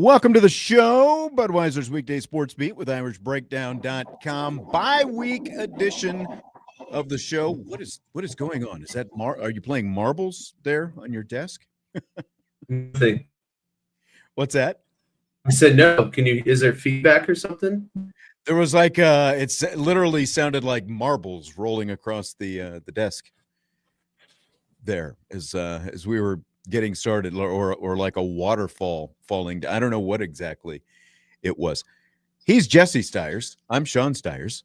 Welcome to the show, Budweiser's Weekday Sports Beat with IrishBreakdown.com. Bye-week edition of the show. What is going on? Is that are you playing marbles there on your desk? Nothing. What's that? I said no. Is there feedback or something? There was like it literally sounded like marbles rolling across the desk there as we were getting started, or like a waterfall falling down. I don't know what exactly it was. He's Jesse Stiers. I'm Sean Stiers.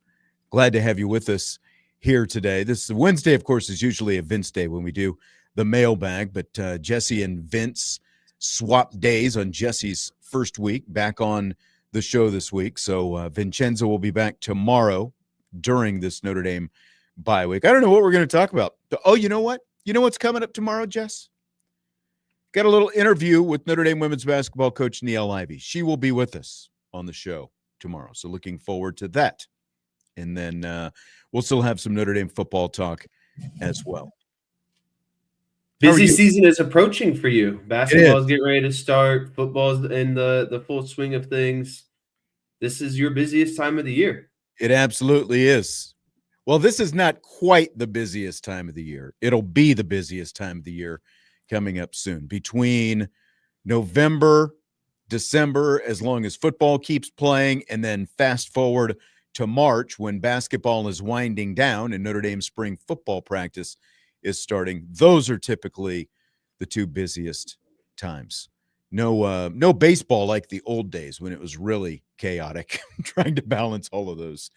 Glad to have you with us here today. This Wednesday, of course, is usually a Vince day when we do the mailbag, but Jesse and Vince swap days on Jesse's first week back on the show this week. So Vincenzo will be back tomorrow during this Notre Dame bye week. I don't know what we're going to talk about. Oh, you know what? You know what's coming up tomorrow, Jess? Got a little interview with Notre Dame women's basketball coach Niele Ivey. She will be with us on the show tomorrow. So looking forward to that. And then we'll still have some Notre Dame football talk as well. Busy season is approaching for you. Basketball is getting ready to start. Football's in the full swing of things. This is your busiest time of the year. It absolutely is. Well, this is not quite the busiest time of the year. It'll be the busiest time of the year coming up soon. Between November, December, as long as football keeps playing, and then fast forward to March when basketball is winding down and Notre Dame spring football practice is starting. Those are typically the two busiest times. No baseball like the old days when it was really chaotic, trying to balance all of those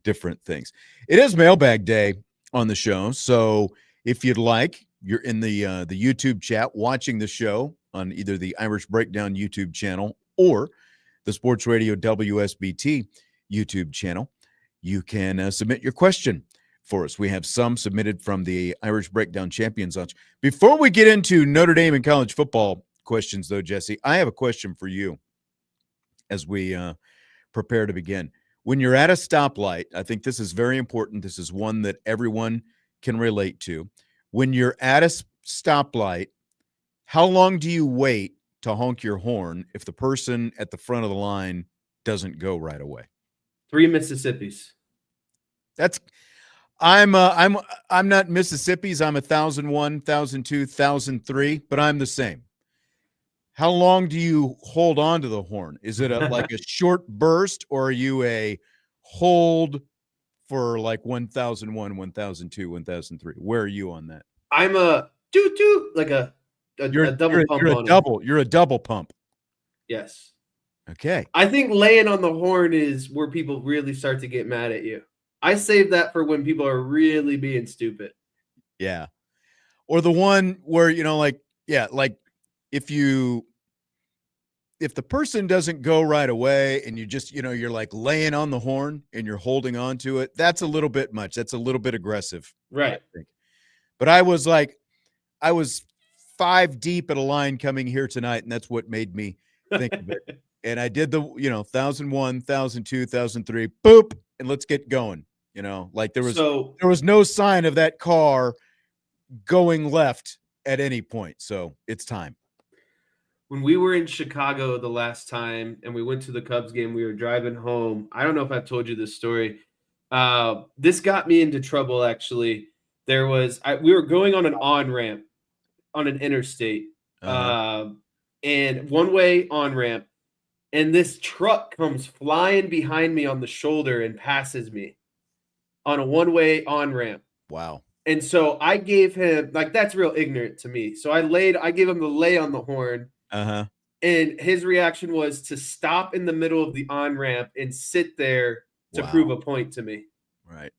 different things. It is Mailbag Day on the show, so if you'd like, you're in the YouTube chat watching the show on either the Irish Breakdown YouTube channel or the Sports Radio WSBT YouTube channel. You can submit your question for us. We have some submitted from the Irish Breakdown Champions Lunch. Before we get into Notre Dame and college football questions, though, Jesse, I have a question for you as we prepare to begin. When you're at a stoplight, I think this is very important. This is one that everyone can relate to. When you're at a stoplight, how long do you wait to honk your horn if the person at the front of the line doesn't go right away? 3 Mississippis. I'm not Mississippi's. I'm 1,001, 1,002, 1,003, but I'm the same. How long do you hold on to the horn? Is it like a short burst, or are you a hold for like 1,001, 1,002, 1,003? Where are you on that? I'm a doo-doo, like a double pump on it. You're a double pump. Yes. Okay. I think laying on the horn is where people really start to get mad at you. I save that for when people are really being stupid. Yeah. Or the one where, like if the person doesn't go right away and you just, you're like laying on the horn and you're holding on to it, that's a little bit much. That's a little bit aggressive. Right. I think. But I was 5 deep at a line coming here tonight, and that's what made me think of it. And I did the, 1,001, 1,002, 1,003, boop, and let's get going. Like there was no sign of that car going left at any point. So it's time. When we were in Chicago the last time and we went to the Cubs game, we were driving home. I don't know if I've told you this story. This got me into trouble, actually. We were going on an on-ramp on an interstate, and one-way on-ramp, and this truck comes flying behind me on the shoulder and passes me on a one-way on-ramp. Wow. And so I gave him, that's real ignorant to me. So I gave him the lay on the horn. Uh-huh. And his reaction was to stop in the middle of the on-ramp and sit there to prove a point to me. Right.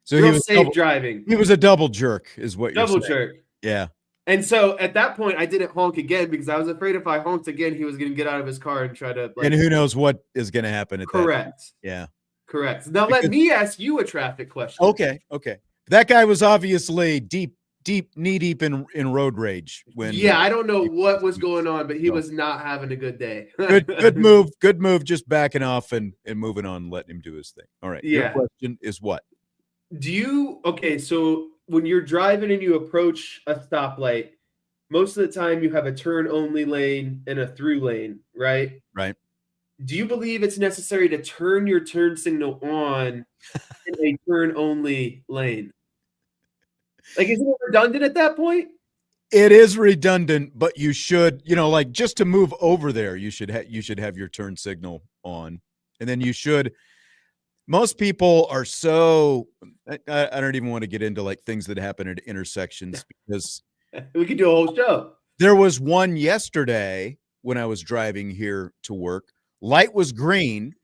So he was safe driving. He was a double jerk, is what you're saying. Double jerk. Yeah. And so at that point, I didn't honk again because I was afraid if I honked again, he was going to get out of his car and try to. And who knows what is going to happen at that point. Correct. Yeah. Correct. Now let me ask you a traffic question. Okay. That guy was obviously knee deep in road rage when. Yeah, I don't know what was going on, but he was not having a good day. Good move. Just backing off and moving on, letting him do his thing. All right. Yeah. Your question is what? So when you're driving and you approach a stoplight, most of the time you have a turn only lane and a through lane, right? Right. Do you believe it's necessary to turn your turn signal on in a turn only lane? Like, isn't it redundant at that point? It is redundant, but you should, like just to move over there, you should have your turn signal on, and then you should. Most people are so. I don't even want to get into like things that happen at intersections because We could do a whole show. there was one yesterday when I was driving here to work. Light was green,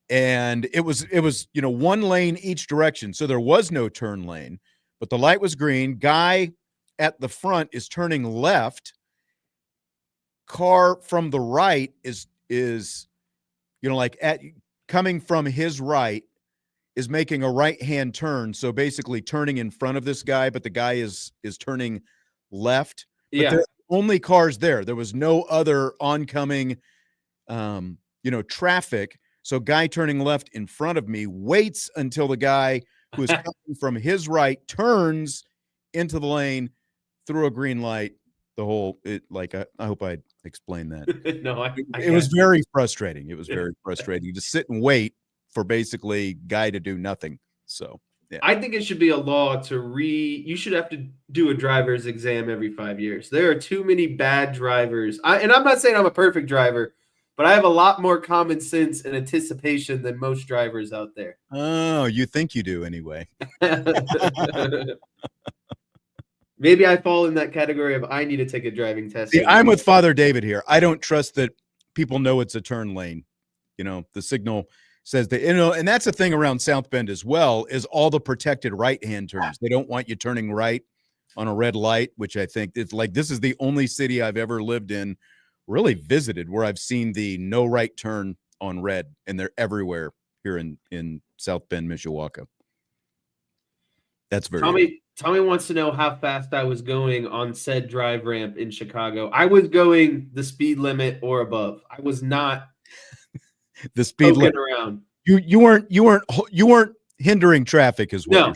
and it was one lane each direction, so there was no turn lane, but the light was green. Guy at the front is turning left. Car from the right is like coming from his right is making a right-hand turn, so basically turning in front of this guy, but the guy is turning left. But there are only cars there. There was no other oncoming traffic. So guy turning left in front of me waits until the guy who is coming from his right turns into the lane through a green light. I hope I explained that. No, it was very frustrating. It was very frustrating to sit and wait for basically guy to do nothing. So yeah. I think it should be a law you should have to do a driver's exam every 5 years. There are too many bad drivers. And I'm not saying I'm a perfect driver, but I have a lot more common sense and anticipation than most drivers out there. Oh, you think you do anyway. Maybe I fall in that category of I need to take a driving test. See, I'm with Father David here. I don't trust that people know it's a turn lane. The signal says that, and that's the thing around South Bend as well, is all the protected right-hand turns. They don't want you turning right on a red light, which I think it's like, this is the only city I've ever lived in, really visited, where I've seen the no right turn on red, and they're everywhere here in South Bend, Mishawaka. That's very Tommy wants to know how fast I was going on said drive ramp in Chicago. I was going the speed limit or above. I was not the speed limit around. You weren't hindering traffic as well. No.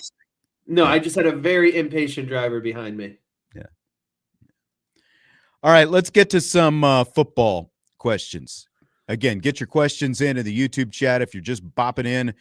No, I just had a very impatient driver behind me. Yeah. All right, let's get to some football questions. Again, get your questions in the YouTube chat. If you're just bopping in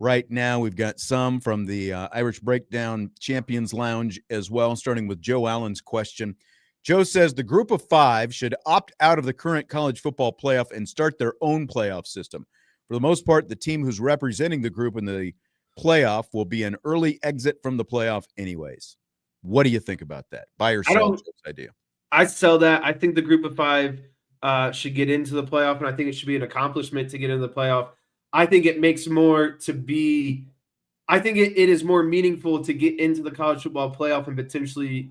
right now, we've got some from the Irish Breakdown Champions Lounge as well, starting with Joe Allen's question. Joe says the group of 5 should opt out of the current college football playoff and start their own playoff system. For the most part, the team who's representing the group in the playoff will be an early exit from the playoff anyways. What do you think about that? Buy or sell Joe's idea? I sell that. I think the group of 5 should get into the playoff, and I think it should be an accomplishment to get into the playoff. I think it makes more to be – I think it is more meaningful to get into the college football playoff and potentially,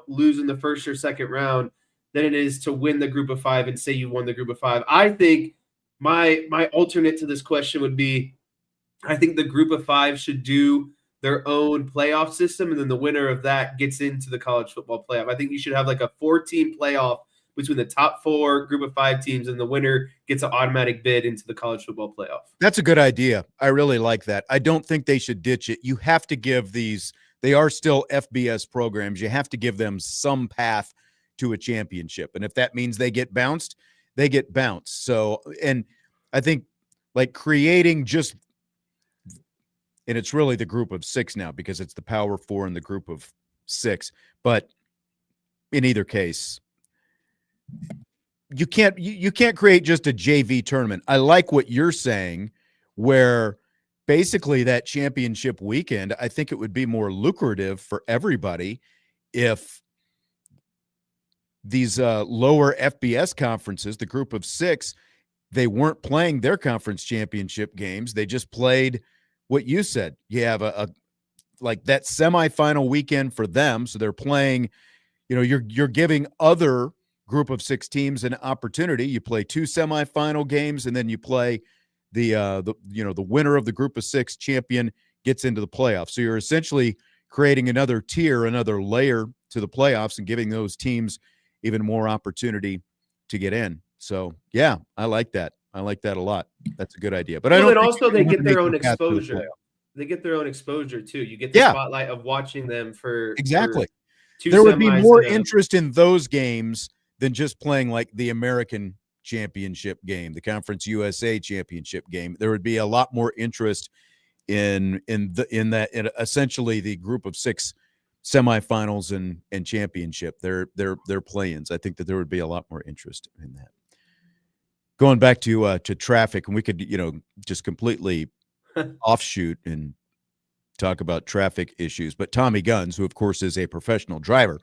lose in the first or second round than it is to win the group of 5 and say you won the group of 5. I think my alternate to this question would be I think the group of 5 should do their own playoff system, and then the winner of that gets into the college football playoff. I think you should have like a 4-team playoff between the top 4 group of 5 teams, and the winner gets an automatic bid into the college football playoff. That's a good idea. I really like that. I don't think they should ditch it. You have to give these – they are still FBS programs. You have to give them some path to a championship. And if that means they get bounced, they get bounced. So, and I think like creating just – and it's really the group of 6 now because it's the Power 4 and the group of 6. But in either case – you can't create just a JV tournament. I like what you're saying, where basically that championship weekend, I think it would be more lucrative for everybody if these lower FBS conferences, the group of 6, they weren't playing their conference championship games. They just played what you said. You have a like that semifinal weekend for them. So they're playing, you're giving other group of 6 teams an opportunity. You play 2 semifinal games, and then you play the winner of the group of 6 champion gets into the playoffs. So you're essentially creating another tier, another layer to the playoffs, and giving those teams even more opportunity to get in. So yeah, I like that. I like that a lot. That's a good idea. But I don't. Also, they get their own exposure. They get their own exposure too. You get the spotlight of watching them for exactly. two There would be semis more and a interest in those games than just playing like the American championship game, the Conference USA championship game. There would be a lot more interest in essentially the group of 6 semifinals and championship. Their play-ins. I think that there would be a lot more interest in that. Going back to traffic, and we could just completely offshoot and talk about traffic issues. But Tommy Guns, who of course is a professional driver,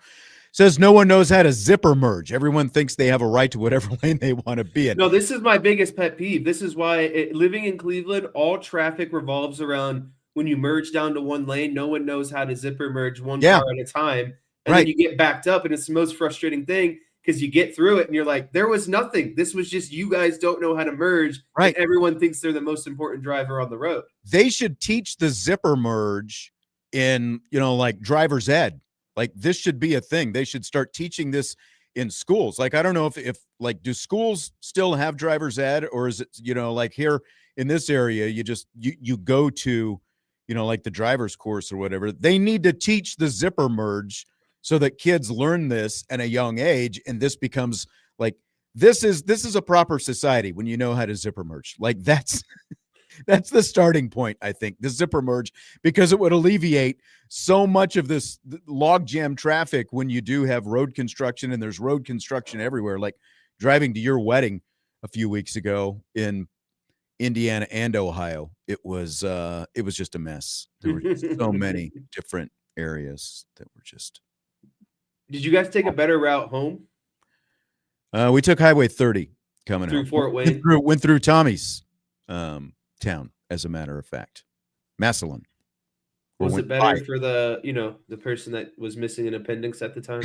says no one knows how to zipper merge. Everyone thinks they have a right to whatever lane they want to be in. No, this is my biggest pet peeve. This is why living in Cleveland, all traffic revolves around when you merge down to one lane. No one knows how to zipper merge one car at a time. And then you get backed up, and it's the most frustrating thing because you get through it and you're like, there was nothing. This was just you guys don't know how to merge. Right. And everyone thinks they're the most important driver on the road. They should teach the zipper merge in, like driver's ed. Like this should be a thing. They should start teaching this in schools. Like, I don't know if like, do schools still have driver's ed, or is it, like here in this area, you go to, like the driver's course or whatever. They need to teach the zipper merge so that kids learn this at a young age. And this becomes like, this is a proper society when you know how to zipper merge. Like that's the starting point, I think, the zipper merge, because it would alleviate so much of this logjam traffic when you do have road construction, and there's road construction everywhere. Like driving to your wedding a few weeks ago in Indiana and Ohio, it was just a mess. There were just so many different areas that were just. Did you guys take a better route home? We took Highway 30 coming through home. Fort Wayne. Went through Tommy's town, as a matter of fact, Massillon. Was it better for the the person that was missing an appendix at the time?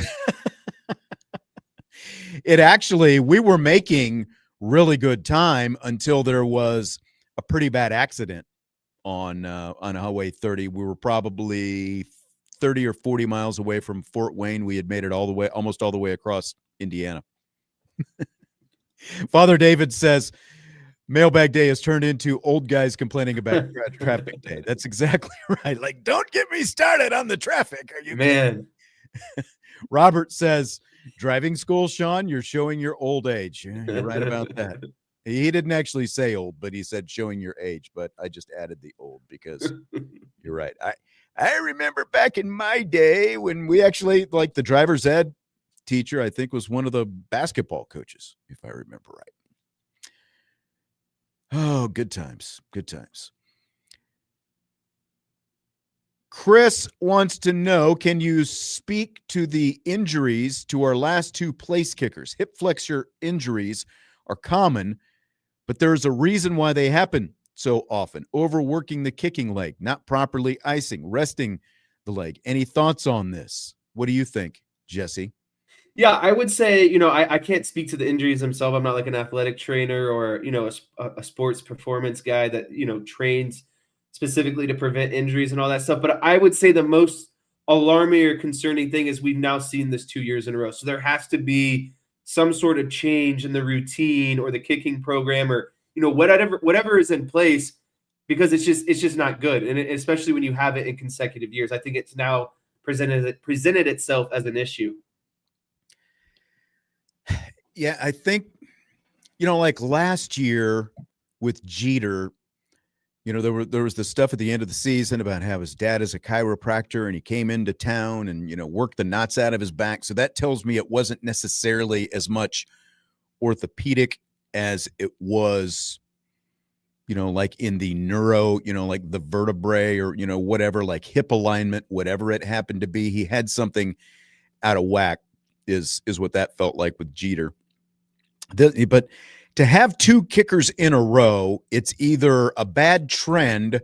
It actually, we were making really good time until there was a pretty bad accident on Highway 30. We were probably 30 or 40 miles away from Fort Wayne. We had made it almost all the way across Indiana. Father David says, Mailbag Day has turned into old guys complaining about traffic day. That's exactly right. Like, don't get me started on the traffic. Are you man? Robert says, driving school, Sean, you're showing your old age. Yeah, you're right about that. He didn't actually say old, but he said showing your age. But I just added the old because you're right. I remember back in my day when we actually, like, the driver's ed teacher, I think, was one of the basketball coaches, if I remember right. Oh, good times. Good times. Chris wants to know, can you speak to the injuries to our last 2 place kickers? Hip flexor injuries are common, but there's a reason why they happen so often. Overworking the kicking leg, not properly icing, resting the leg. Any thoughts on this? What do you think, Jesse? Yeah, I would say, I can't speak to the injuries themselves. I'm not like an athletic trainer or, a sports performance guy that, trains specifically to prevent injuries and all that stuff. But I would say the most alarming or concerning thing is we've now seen this 2 years in a row. So there has to be some sort of change in the routine or the kicking program or, whatever is in place, because it's just not good. And especially when you have it in consecutive years, I think it's now presented itself as an issue. Yeah, I think, like last year with Jeter, there was the stuff at the end of the season about how his dad is a chiropractor and he came into town and, worked the knots out of his back. So that tells me it wasn't necessarily as much orthopedic as it was, like in the neuro, like the vertebrae or, whatever, like hip alignment, whatever it happened to be. He had something out of whack is what that felt like with Jeter. But to have 2 kickers in a row, it's either a bad trend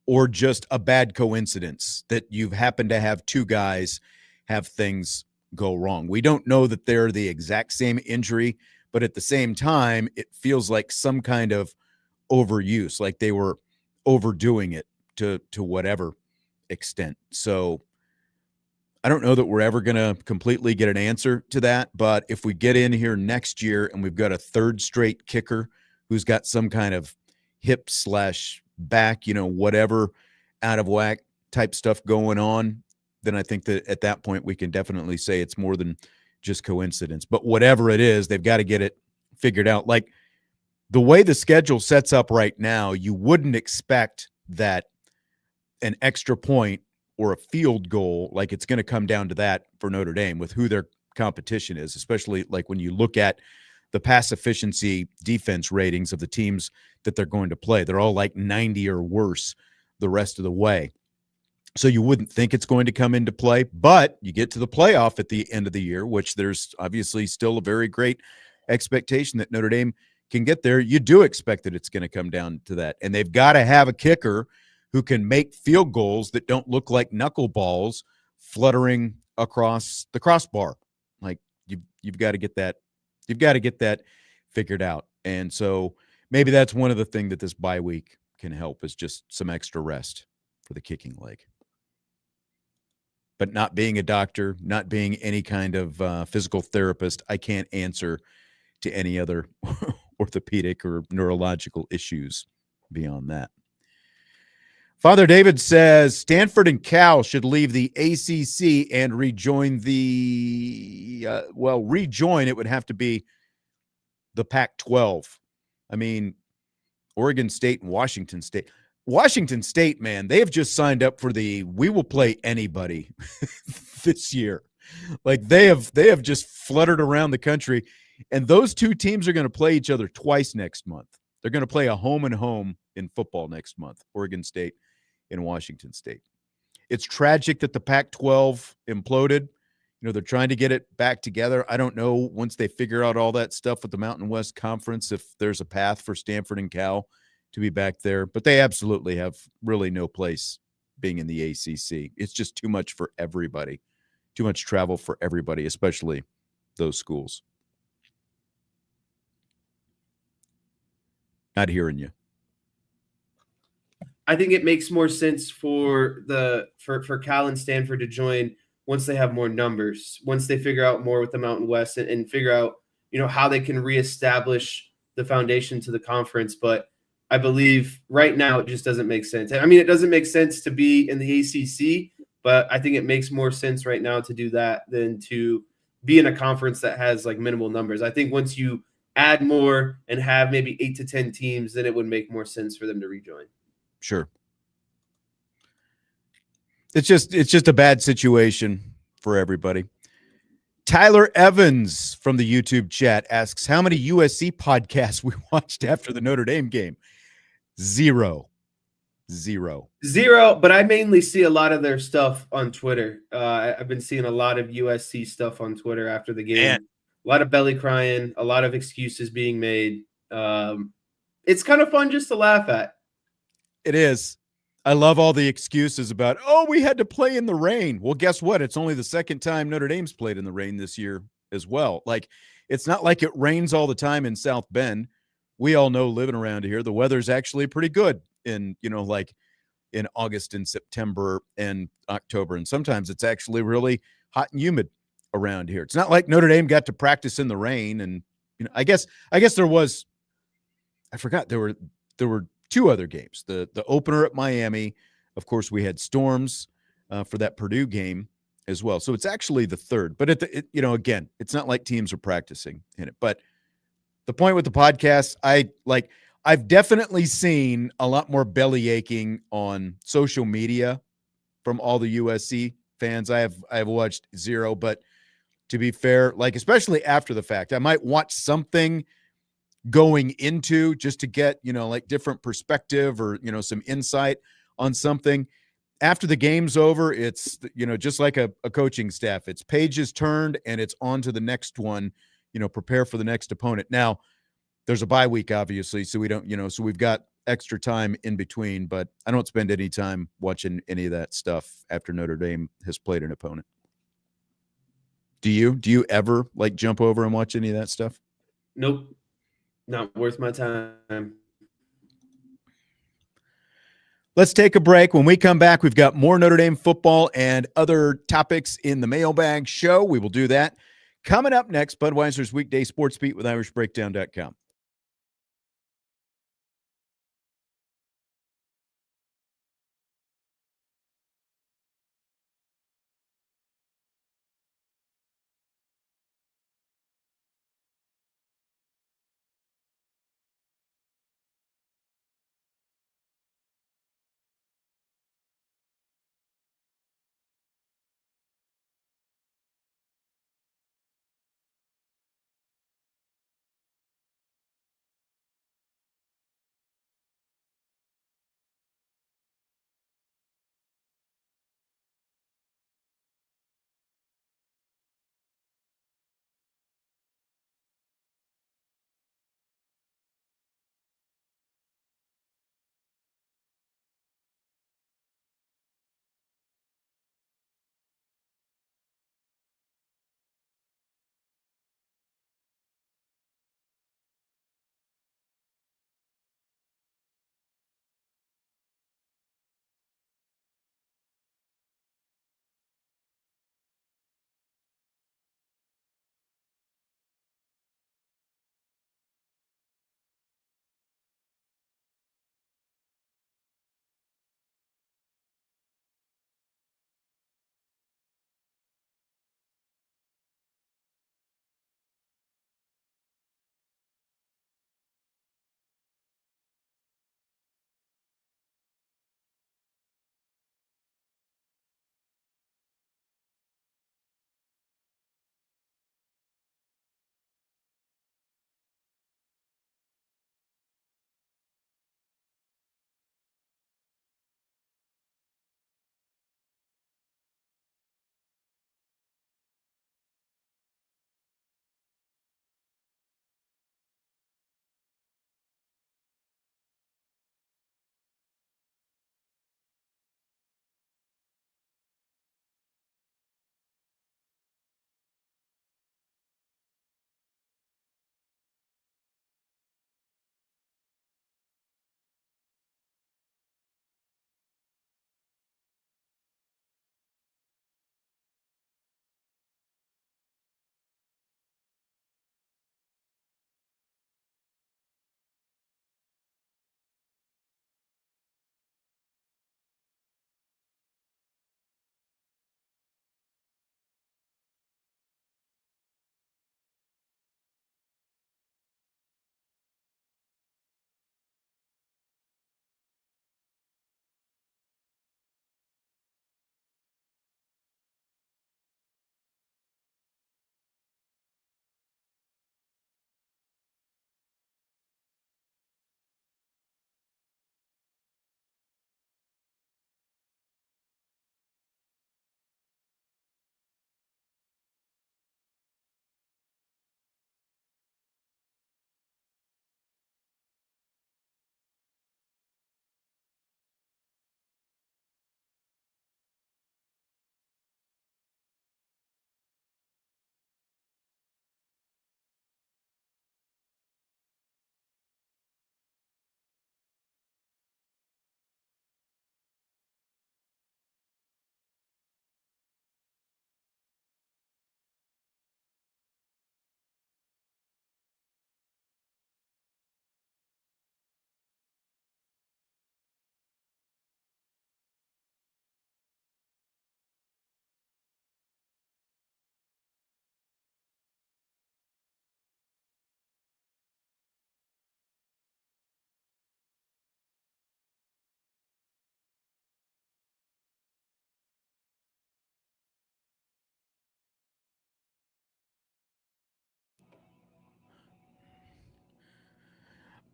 or just a bad coincidence that you've happened to have 2 guys have things go wrong. We don't know that they're the exact same injury, but at the same time, it feels like some kind of overuse, like they were overdoing it to whatever extent. So I don't know that we're ever going to completely get an answer to that, but if we get in here next year and we've got a 3rd straight kicker who's got some kind of hip/back, whatever out of whack type stuff going on, then I think that at that point we can definitely say it's more than just coincidence. But whatever it is, they've got to get it figured out. Like the way the schedule sets up right now, you wouldn't expect that an extra point or a field goal, like it's going to come down to that for Notre Dame with who their competition is, especially like when you look at the pass efficiency defense ratings of the teams that they're going to play. They're all like 90 or worse the rest of the way. So you wouldn't think it's going to come into play, but you get to the playoff at the end of the year, which there's obviously still a very great expectation that Notre Dame can get there. You do expect that it's going to come down to that. And they've got to have a kicker who can make field goals that don't look like knuckleballs fluttering across the crossbar. Like you've got to get that. You've got to get that figured out. And so maybe that's one of the things that this bye week can help is just some extra rest for the kicking leg. But not being a doctor, not being any kind of physical therapist, I can't answer to any other orthopedic or neurological issues beyond that. Father David says Stanford and Cal should leave the ACC and rejoin rejoin. It would have to be the Pac-12. I mean, Oregon State and Washington State. Washington State, man, they have just signed up for the we will play anybody this year. Like they have just fluttered around the country, and those two teams are going to play each other twice next month. They're going to play a home and home in football next month, Oregon State and Washington State. It's tragic that the Pac-12 imploded. You know, they're trying to get it back together. I don't know once they figure out all that stuff with the Mountain West Conference if there's a path for Stanford and Cal to be back there, but they absolutely have really no place being in the ACC. It's just too much for everybody, too much travel for everybody, especially those schools. Not hearing you. I think it makes more sense for Cal and Stanford to join once they have more numbers, once they figure out more with the Mountain West and figure out, how they can reestablish the foundation to the conference. But I believe right now it just doesn't make sense. I mean, it doesn't make sense to be in the ACC, but I think it makes more sense right now to do that than to be in a conference that has like minimal numbers. I think once you add more and have maybe 8 to 10 teams, then it would make more sense for them to rejoin. Sure. It's just a bad situation for everybody. Tyler Evans from the YouTube chat asks how many USC podcasts we watched after the Notre Dame game. Zero. But I mainly see a lot of their stuff on Twitter. I've been seeing a lot of USC stuff on Twitter after the game. Man. A lot of belly crying, a lot of excuses being made. It's kind of fun just to laugh at. It is. I love all the excuses about, we had to play in the rain. Well, guess what? It's only the second time Notre Dame's played in the rain this year as well. Like, it's not like it rains all the time in South Bend. We all know living around here, the weather's actually pretty good in, like in August and September and October. And sometimes it's actually really hot and humid around here. It's not like Notre Dame got to practice in the rain. And, I guess there was, I forgot there were two other games. The opener at Miami, of course, we had storms for that Purdue game as well. So it's actually the third. But again, it's not like teams are practicing in it. But the point with the podcast, I've definitely seen a lot more belly aching on social media from all the USC fans. I have watched zero, but to be fair, like especially after the fact, I might watch something going into just to get, like different perspective or, some insight on something. After the game's over, it's, just like a coaching staff, it's pages turned and it's on to the next one, prepare for the next opponent. Now there's a bye week, obviously, so we don't, so we've got extra time in between, but I don't spend any time watching any of that stuff after Notre Dame has played an opponent. Do you ever like jump over and watch any of that stuff? Nope. Not worth my time. Let's take a break. When we come back, we've got more Notre Dame football and other topics in the Mailbag show. We will do that. Coming up next, Budweiser's Weekday Sports Beat with IrishBreakdown.com.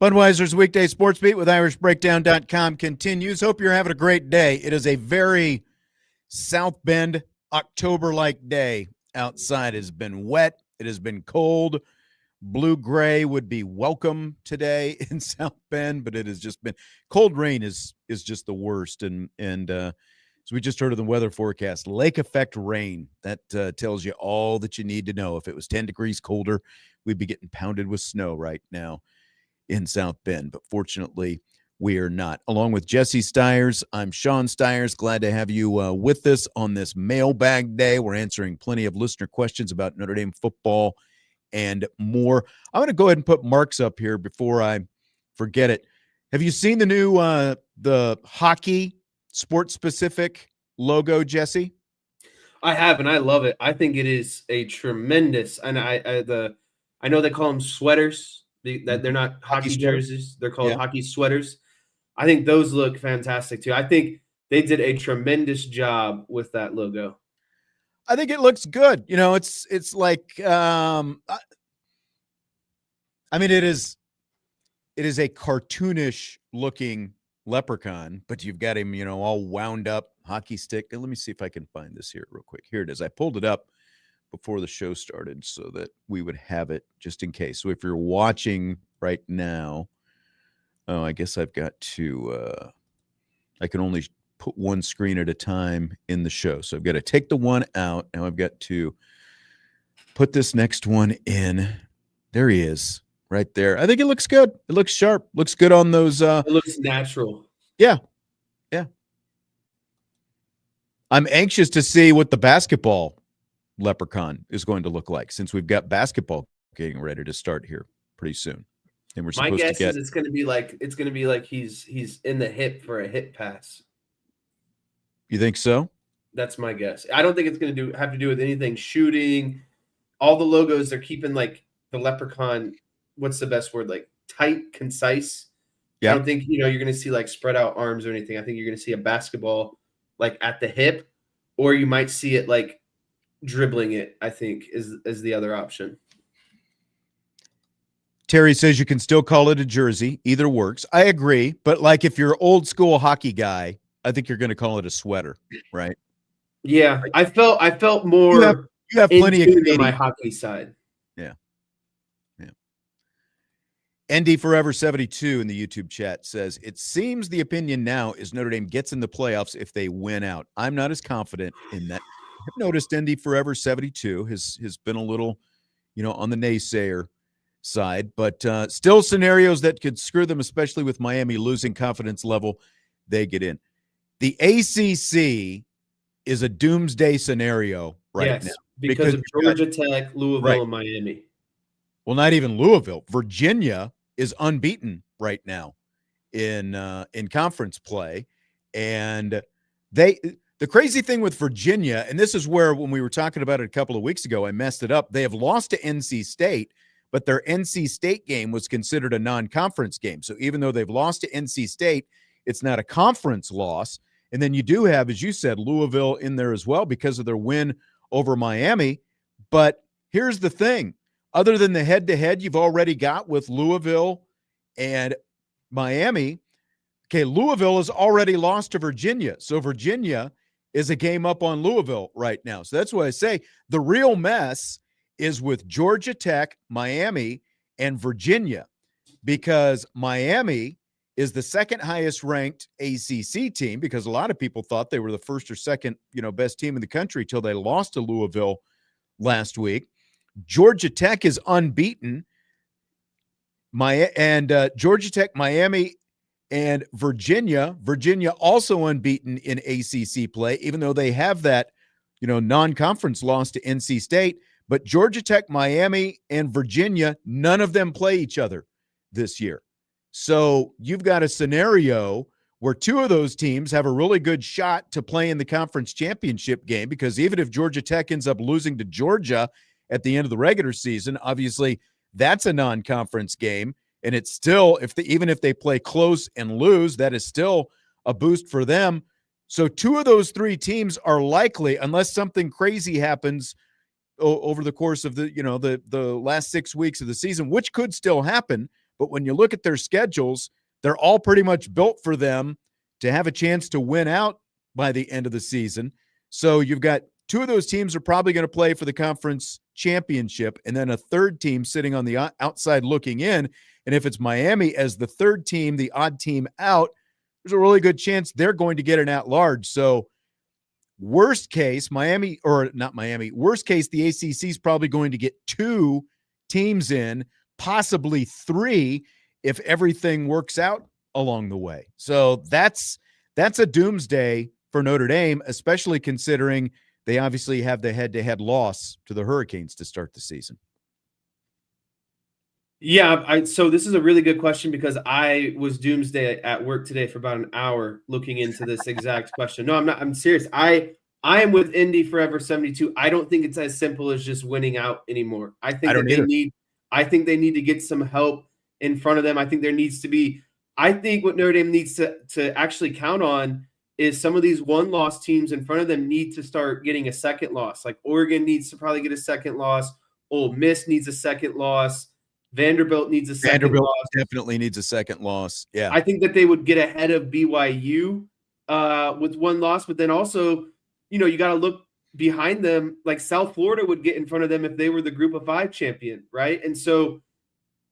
Budweiser's weekday sports beat with irishbreakdown.com continues. Hope you're having a great day. It is a very South Bend October-like day outside. It has been wet. It has been cold. Blue-gray would be welcome today in South Bend, but it has just been cold. Rain is just the worst. And as we just heard of the weather forecast, lake effect rain. That tells you all that you need to know. If it was 10 degrees colder, we'd be getting pounded with snow right now in South Bend, but fortunately we are not. Along with Jesse Stiers, I'm Sean Stiers. Glad to have you with us on this Mailbag Day. We're answering plenty of listener questions about Notre Dame football and more. I'm going to go ahead and put Mark's up here before I forget it. Have you seen the new the hockey sports-specific logo, Jesse? I have, and I love it. I think it is a tremendous, and I know they call them sweaters. That they're not hockey jerseys; they're called hockey sweaters. I think those look fantastic too. I think they did a tremendous job with that logo. I think it looks good. You know, it's like I mean, it is a cartoonish looking leprechaun, but you've got him, you know, all wound up, hockey stick. And let me see if I can find this here real quick. Here it is. I pulled it up before the show started so that we would have it just in case. So if you're watching right now, oh, I guess I've got to, I can only put one screen at a time in the show. So I've got to take the one out. Now I've got to put this next one in. There he is right there. I think it looks good. It looks sharp. Looks good on those. It looks natural. Yeah. Yeah. I'm anxious to see what the basketball leprechaun is going to look like, since we've got basketball getting ready to start here pretty soon. And we're supposed My guess to get, is it's going to be like he's in the hip for a hip pass. You think so? That's my guess. I don't think it's going to have to do with anything shooting. All the logos, they're keeping like the leprechaun. What's the best word? Like tight, concise. Yeah. I don't think you're going to see like spread out arms or anything. I think you're going to see a basketball like at the hip, or you might see it like dribbling it, I think, is the other option. Terry says you can still call it a jersey. Either works. I agree. But like if you're an old school hockey guy, I think you're going to call it a sweater, right? Yeah. I felt more you have plenty of my hockey side. Yeah. Yeah. ND Forever 72 in the YouTube chat says, it seems the opinion now is Notre Dame gets in the playoffs if they win out. I'm not as confident in that. I've noticed ND Forever 72 has been a little, on the naysayer side, but still scenarios that could screw them, especially with Miami losing confidence level, they get in. The ACC is a doomsday scenario right now. Because of Georgia Tech, Louisville, and Miami. Well, not even Louisville. Virginia is unbeaten right now in conference play, and the crazy thing with Virginia, and this is where when we were talking about it a couple of weeks ago, I messed it up. They have lost to NC State, but their NC State game was considered a non-conference game. So even though they've lost to NC State, it's not a conference loss. And then you do have, as you said, Louisville in there as well because of their win over Miami. But here's the thing. Other than the head-to-head you've already got with Louisville and Miami, okay, Louisville has already lost to Virginia. So Virginia is a game up on Louisville right now. So that's why I say the real mess is with Georgia Tech, Miami, and Virginia, because Miami is the second highest ranked ACC team, because a lot of people thought they were the first or second, best team in the country till they lost to Louisville last week. Georgia Tech is unbeaten. Georgia Tech, Miami, and Virginia also unbeaten in ACC play, even though they have that, non-conference loss to NC State. But Georgia Tech, Miami, and Virginia, none of them play each other this year. So you've got a scenario where two of those teams have a really good shot to play in the conference championship game, because even if Georgia Tech ends up losing to Georgia at the end of the regular season, obviously that's a non-conference game. And it's still, even if they play close and lose, that is still a boost for them. So two of those three teams are likely, unless something crazy happens over the course of the last 6 weeks of the season, which could still happen, But when you look at their schedules, they're all pretty much built for them to have a chance to win out by the end of the season. So you've got two of those teams are probably going to play for the conference championship, and then a third team sitting on the outside looking in. And if it's Miami as the third team, the odd team out, there's a really good chance they're going to get an at-large. So worst case, worst case, the ACC is probably going to get two teams in, possibly three, if everything works out along the way. So that's a doomsday for Notre Dame, especially considering they obviously have the head-to-head loss to the Hurricanes to start the season. Yeah, so this is a really good question because I was doomsday at work today for about an hour looking into this exact question. No, I'm not. I'm serious. I am with Indy Forever 72. I don't think it's as simple as just winning out anymore. I think they need to get some help in front of them. I think there needs to be. I think what Notre Dame needs to actually count on is some of these one-loss teams in front of them need to start getting a second loss. Like Oregon needs to probably get a second loss. Ole Miss needs a second loss. Vanderbilt needs a second loss. Definitely needs a second loss. Yeah. I think that they would get ahead of BYU with one loss, but then also, you got to look behind them. Like South Florida would get in front of them if they were the Group of 5 champion, right? And so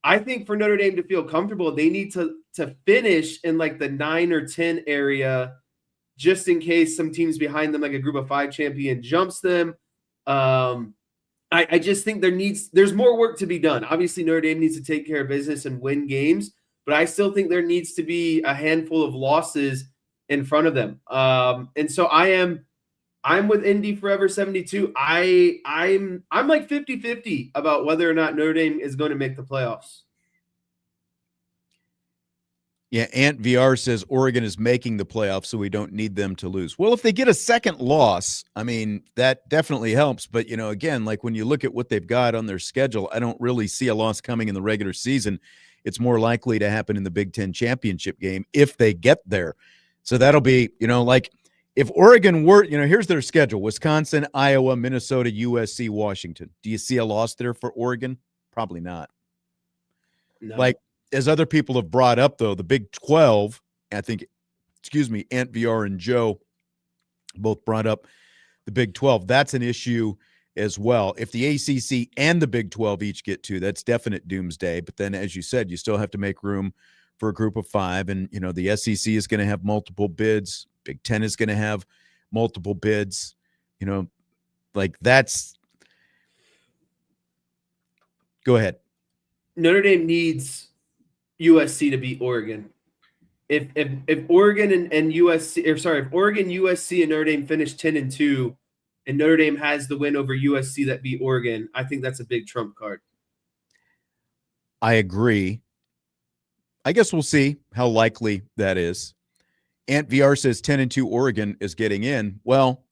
I think for Notre Dame to feel comfortable, they need to finish in like the 9 or 10 area just in case some teams behind them, like a Group of 5 champion, jumps them. I just think there's more work to be done. Obviously, Notre Dame needs to take care of business and win games, but I still think there needs to be a handful of losses in front of them. And so I'm with Indy Forever 72. I'm like 50-50 about whether or not Notre Dame is going to make the playoffs. Yeah, Ant VR says Oregon is making the playoffs, so we don't need them to lose. Well, if they get a second loss, I mean, that definitely helps. But, again, like when you look at what they've got on their schedule, I don't really see a loss coming in the regular season. It's more likely to happen in the Big Ten championship game if they get there. So that'll be, like if Oregon were, here's their schedule: Wisconsin, Iowa, Minnesota, USC, Washington. Do you see a loss there for Oregon? Probably not. No. Like, as other people have brought up, though, the Big 12, Ant VR and Joe both brought up the Big 12. That's an issue as well. If the ACC and the Big 12 each get two, that's definite doomsday. But then, as you said, you still have to make room for a Group of 5. And, the SEC is going to have multiple bids. Big 10 is going to have multiple bids. That's – go ahead. Notre Dame needs – USC to beat Oregon. If Oregon and USC, if Oregon, USC, and Notre Dame finish 10-2, and Notre Dame has the win over USC that beat Oregon, I think that's a big trump card. I agree. I guess we'll see how likely that is. Ant VR says 10-2 Oregon is getting in. Well,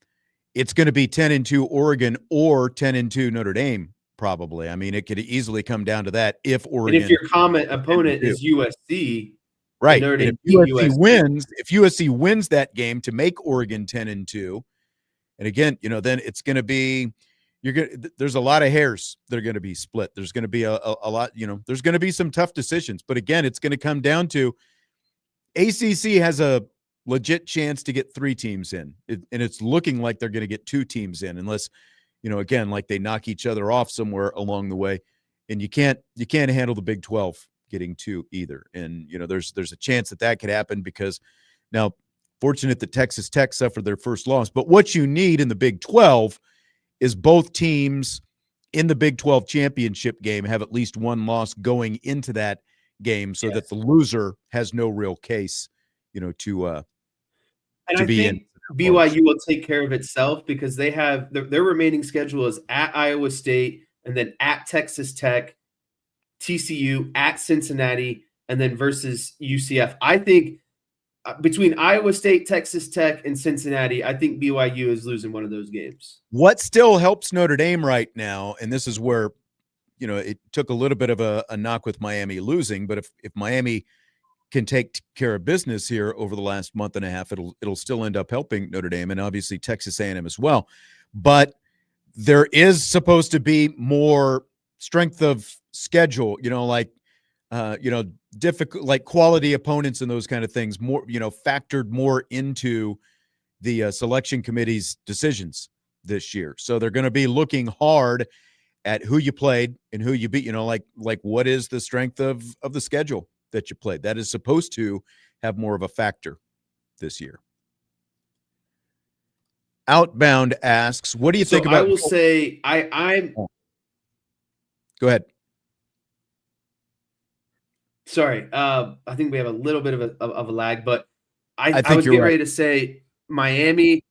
it's going to be 10-2 Oregon or 10-2 Notre Dame. Probably. I mean, it could easily come down to that if Oregon. And if your common opponent is USC, right? And if USC wins that game to make Oregon 10-2, and again, then it's going to be there's a lot of hairs that are going to be split. There's going to be a lot. There's going to be some tough decisions. But again, it's going to come down to ACC has a legit chance to get 3 teams in, and it's looking like they're going to get 2 teams in, unless. Again, like they knock each other off somewhere along the way, and you can't handle the Big 12 getting 2 either. And there's a chance that could happen because now, fortunate that Texas Tech suffered their first loss. But what you need in the Big 12 is both teams in the Big 12 championship game have at least one loss going into that game, so that the loser has no real case, to be in. BYU will take care of itself because they have their remaining schedule is at Iowa State and then at Texas Tech, TCU, at Cincinnati, and then versus UCF. I think between Iowa State, Texas Tech, and Cincinnati, I think BYU is losing one of those games. What still helps Notre Dame right now, and this is where, it took a little bit of a knock with Miami losing, but if Miami can take care of business here over the last month and a half, it'll still end up helping Notre Dame and obviously Texas A&M as well. But there is supposed to be more strength of schedule, difficult, like quality opponents and those kind of things more, factored more into the selection committee's decisions this year. So they're going to be looking hard at who you played and who you beat, like what is the strength of the schedule that you played. That is supposed to have more of a factor this year. Outbound asks, what do you think I about? will say I'm Go ahead. sorry. I think we have a little bit of a lag, but I I think was you're getting right. ready to say Miami.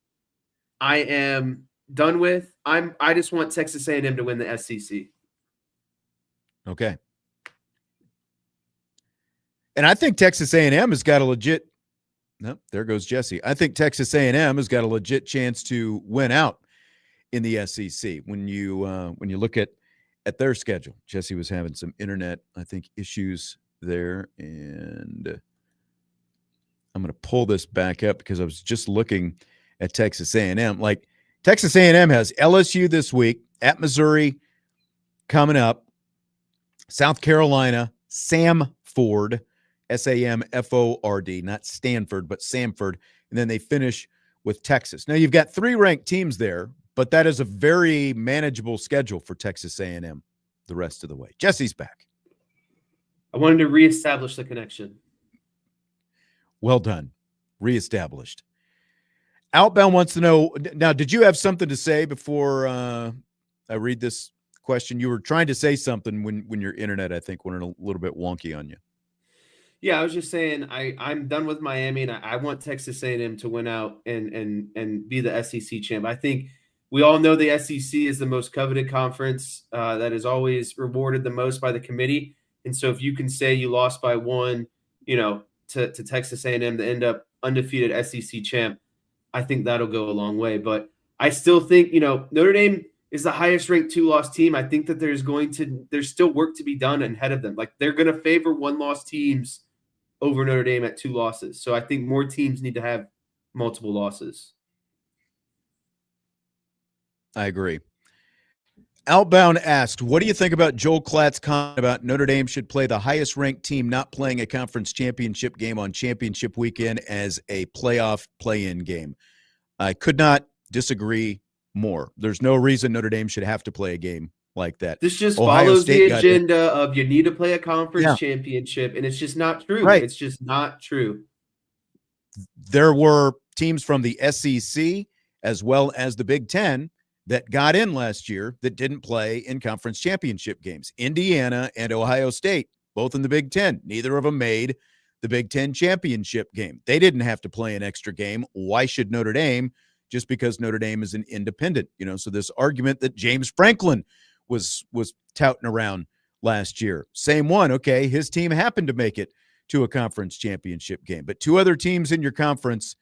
I am done with. I just want Texas A&M to win the SEC. Okay. And I think Texas A&M has got a legit. No, there goes Jesse. I think Texas A&M has got a legit chance to win out in the SEC when you look at their schedule. Jesse was having some internet, I think, issues there, and I'm going to pull this back up because I was just looking at Texas A&M. Like Texas A&M has LSU this week, at Missouri coming up, South Carolina, Samford, Samford, not Stanford, but Samford, and then they finish with Texas. Now you've got 3 ranked teams there, but that is a very manageable schedule for Texas A&M the rest of the way. Jesse's back. I wanted to reestablish the connection. Well done. Reestablished. Outbound wants to know, now, did you have something to say before I read this question? You were trying to say something when your internet, I think, went a little bit wonky on you. Yeah, I was just saying I'm done with Miami, and I want Texas A&M to win out and be the SEC champ. I think we all know the SEC is the most coveted conference that is always rewarded the most by the committee. And so if you can say you lost by 1, to Texas A&M to end up undefeated SEC champ, I think that'll go a long way. But I still think, Notre Dame is the highest ranked 2-loss team. I think that there's still work to be done ahead of them. Like they're going to favor 1-loss teams over Notre Dame at 2 losses. So I think more teams need to have multiple losses. I agree. Outbound asked, what do you think about Joel Klatt's comment about Notre Dame should play the highest ranked team not playing a conference championship game on championship weekend as a playoff play-in game? I could not disagree more. There's no reason Notre Dame should have to play a game like that. This just Ohio follows State the got it. agenda of you need to play a conference championship, and it's just not true. Right. It's just not true. There were teams from the SEC as well as the Big Ten that got in last year that didn't play in conference championship games. Indiana and Ohio State, both in the Big Ten. Neither of them made the Big Ten championship game. They didn't have to play an extra game. Why should Notre Dame? Just because Notre Dame is an independent, so this argument that James Franklin was touting around last year. Same one. Okay, his team happened to make it to a conference championship game, but 2 other teams in your conference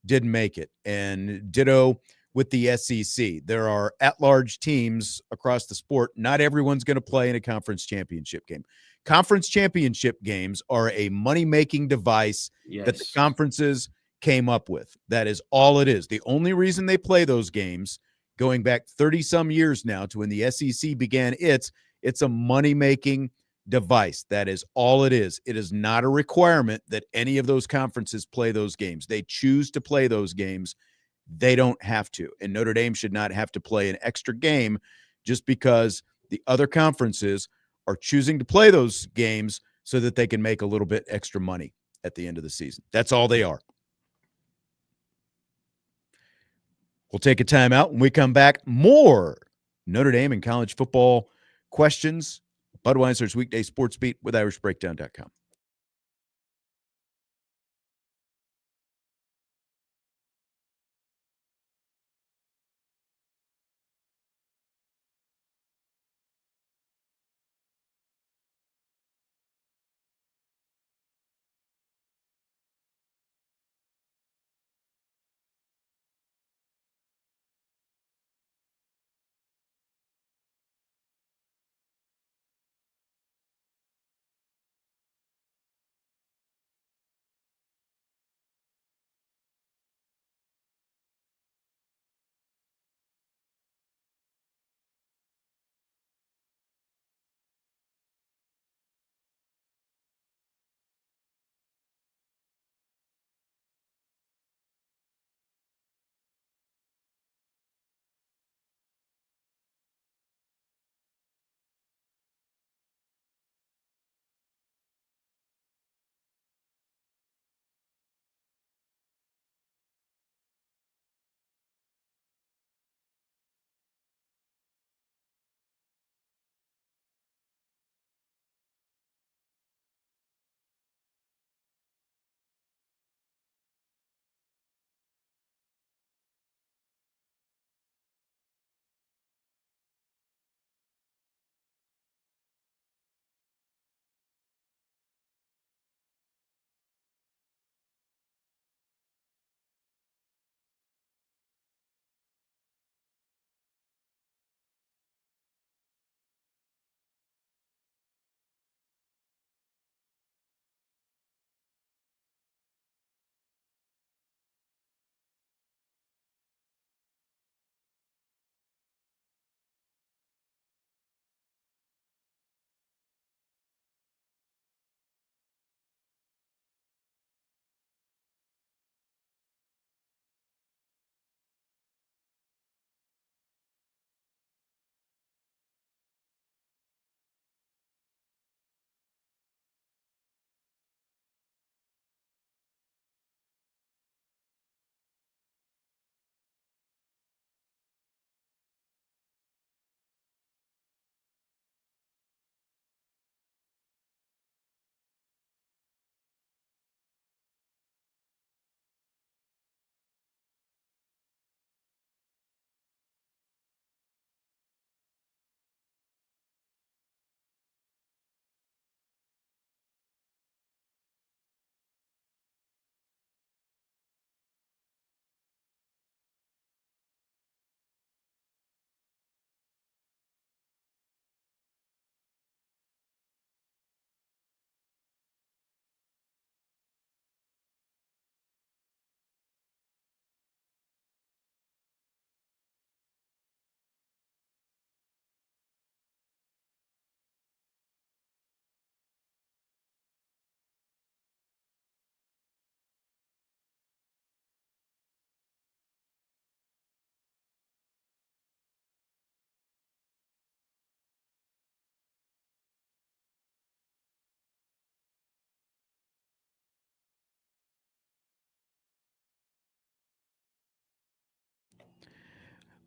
didn't make it. And ditto with the SEC. There are at-large teams across the sport. Not everyone's going to play in a conference championship game. Conference championship games are a money-making device that the conferences came up with. That is all it is. The only reason they play those games, going back 30-some years now to when the SEC began it's a money-making device. That is all it is. It is not a requirement that any of those conferences play those games. They choose to play those games. They don't have to. And Notre Dame should not have to play an extra game just because the other conferences are choosing to play those games so that they can make a little bit extra money at the end of the season. That's all they are. We'll take a timeout. When we come back, more Notre Dame and college football questions. Budweiser's Weekday Sports Beat with IrishBreakdown.com.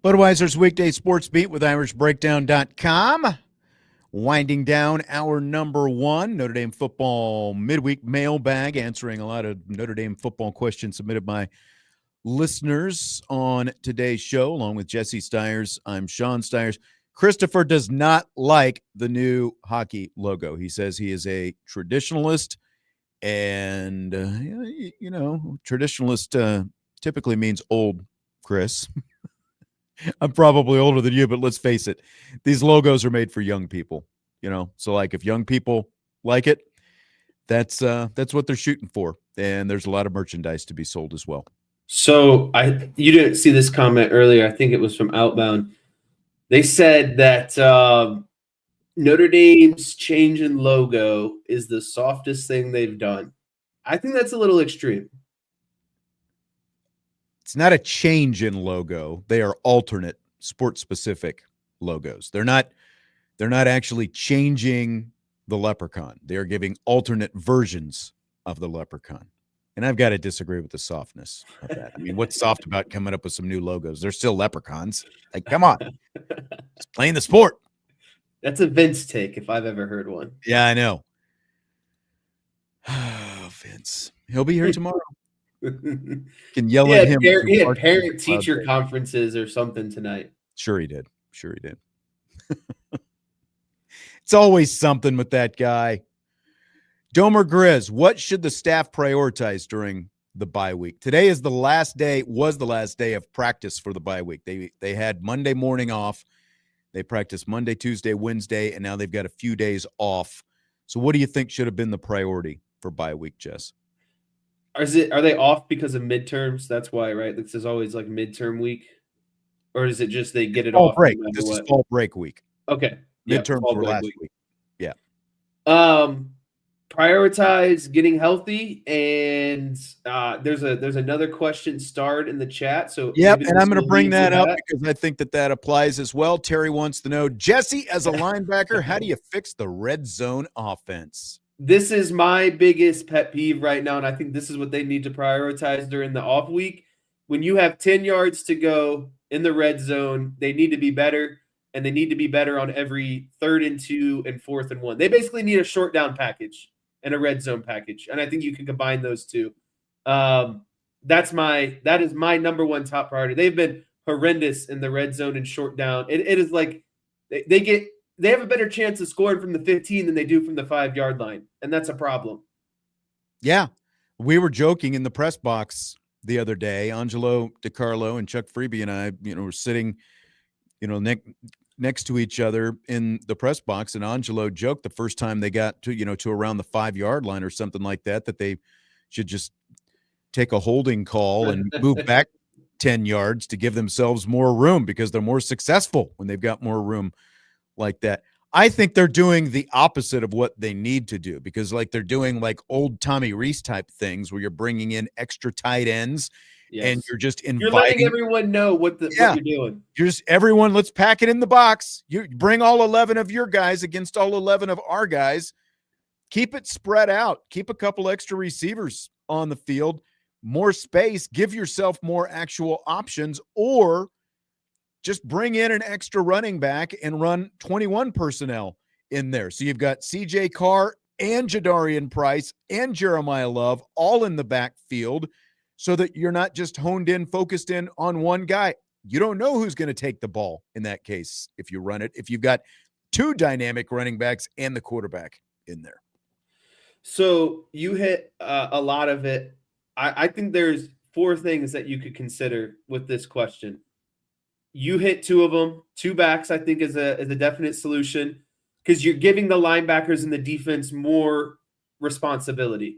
Budweiser's weekday sports beat with IrishBreakdown.com. Winding down our number one Notre Dame football midweek mailbag, answering a lot of Notre Dame football questions submitted by listeners on today's show, along with Jesse Stiers. I'm Sean Stiers. Christopher does not like the new hockey logo. He says he is a traditionalist, and, traditionalist typically means old, Chris. I'm probably older than you, but let's face it. These logos are made for young people, So like if young people like it, that's what they're shooting for. And there's a lot of merchandise to be sold as well. So you didn't see this comment earlier. I think it was from Outbound. They said that Notre Dame's change in logo is the softest thing they've done. I think that's a little extreme. It's not a change in logo. They are alternate sport-specific logos. They're not actually changing the leprechaun. They are giving alternate versions of the leprechaun. And I've got to disagree with the softness of that. I mean, what's soft about coming up with some new logos? They're still leprechauns. Like, come on. Just playing the sport. That's a Vince take if I've ever heard one. Yeah, I know. Oh, Vince. He'll be here tomorrow. Can yell at him. He had parent-teacher conferences or something tonight. Sure he did. It's always something with that guy. Domer Grizz, what should the staff prioritize during the bye week? Today was the last day of practice for the bye week. They had Monday morning off. They practiced Monday, Tuesday, Wednesday, and now they've got a few days off. So what do you think should have been the priority for bye week, Jess? Are they off because of midterms? That's why, right? This is always like midterm week, or is it just they get it off? Break. This is fall break week. Okay, midterms were last week. Yeah. Prioritize getting healthy, and there's another question starred in the chat. So yep, and I'm going to bring that up because I think that applies as well. Terry wants to know, Jesse, as a linebacker, how do you fix the red zone offense? This is my biggest pet peeve right now, and I think this is what they need to prioritize during the off week. When you have 10 yards to go in the red zone, they need to be better, and they need to be better on every 3rd and 2 and 4th and 1. They basically need a short down package and a red zone package, and I think you can combine those two. That is my number one top priority. They've been horrendous in the red zone and short down. It is like they have a better chance of scoring from the 15 than they do from the 5-yard line, and that's a problem. Yeah, we were joking in the press box the other day. Angelo DiCarlo and Chuck Freeby and I, were sitting, next to each other in the press box, and Angelo joked the first time they got to around the 5-yard line or something like that they should just take a holding call and move back 10 yards to give themselves more room because they're more successful when they've got more room like that. I think they're doing the opposite of what they need to do because they're doing old Tommy Rees type things where you're bringing in extra tight ends. Yes. And you're just inviting. You're letting everyone know what you're doing. You're just everyone. Let's pack it in the box. You bring all 11 of your guys against all 11 of our guys. Keep it spread out. Keep a couple extra receivers on the field. More space. Give yourself more actual options, or just bring in an extra running back and run 21 personnel in there. So you've got C.J. Carr and Jadarian Price and Jeremiah Love all in the backfield, so that you're not just focused in on one guy. You don't know who's going to take the ball in that case if you run it, if you've got 2 dynamic running backs and the quarterback in there. So you hit a lot of it. I think there's 4 things that you could consider with this question. You hit 2 of them. 2 backs, I think, is a definite solution because you're giving the linebackers and the defense more responsibility.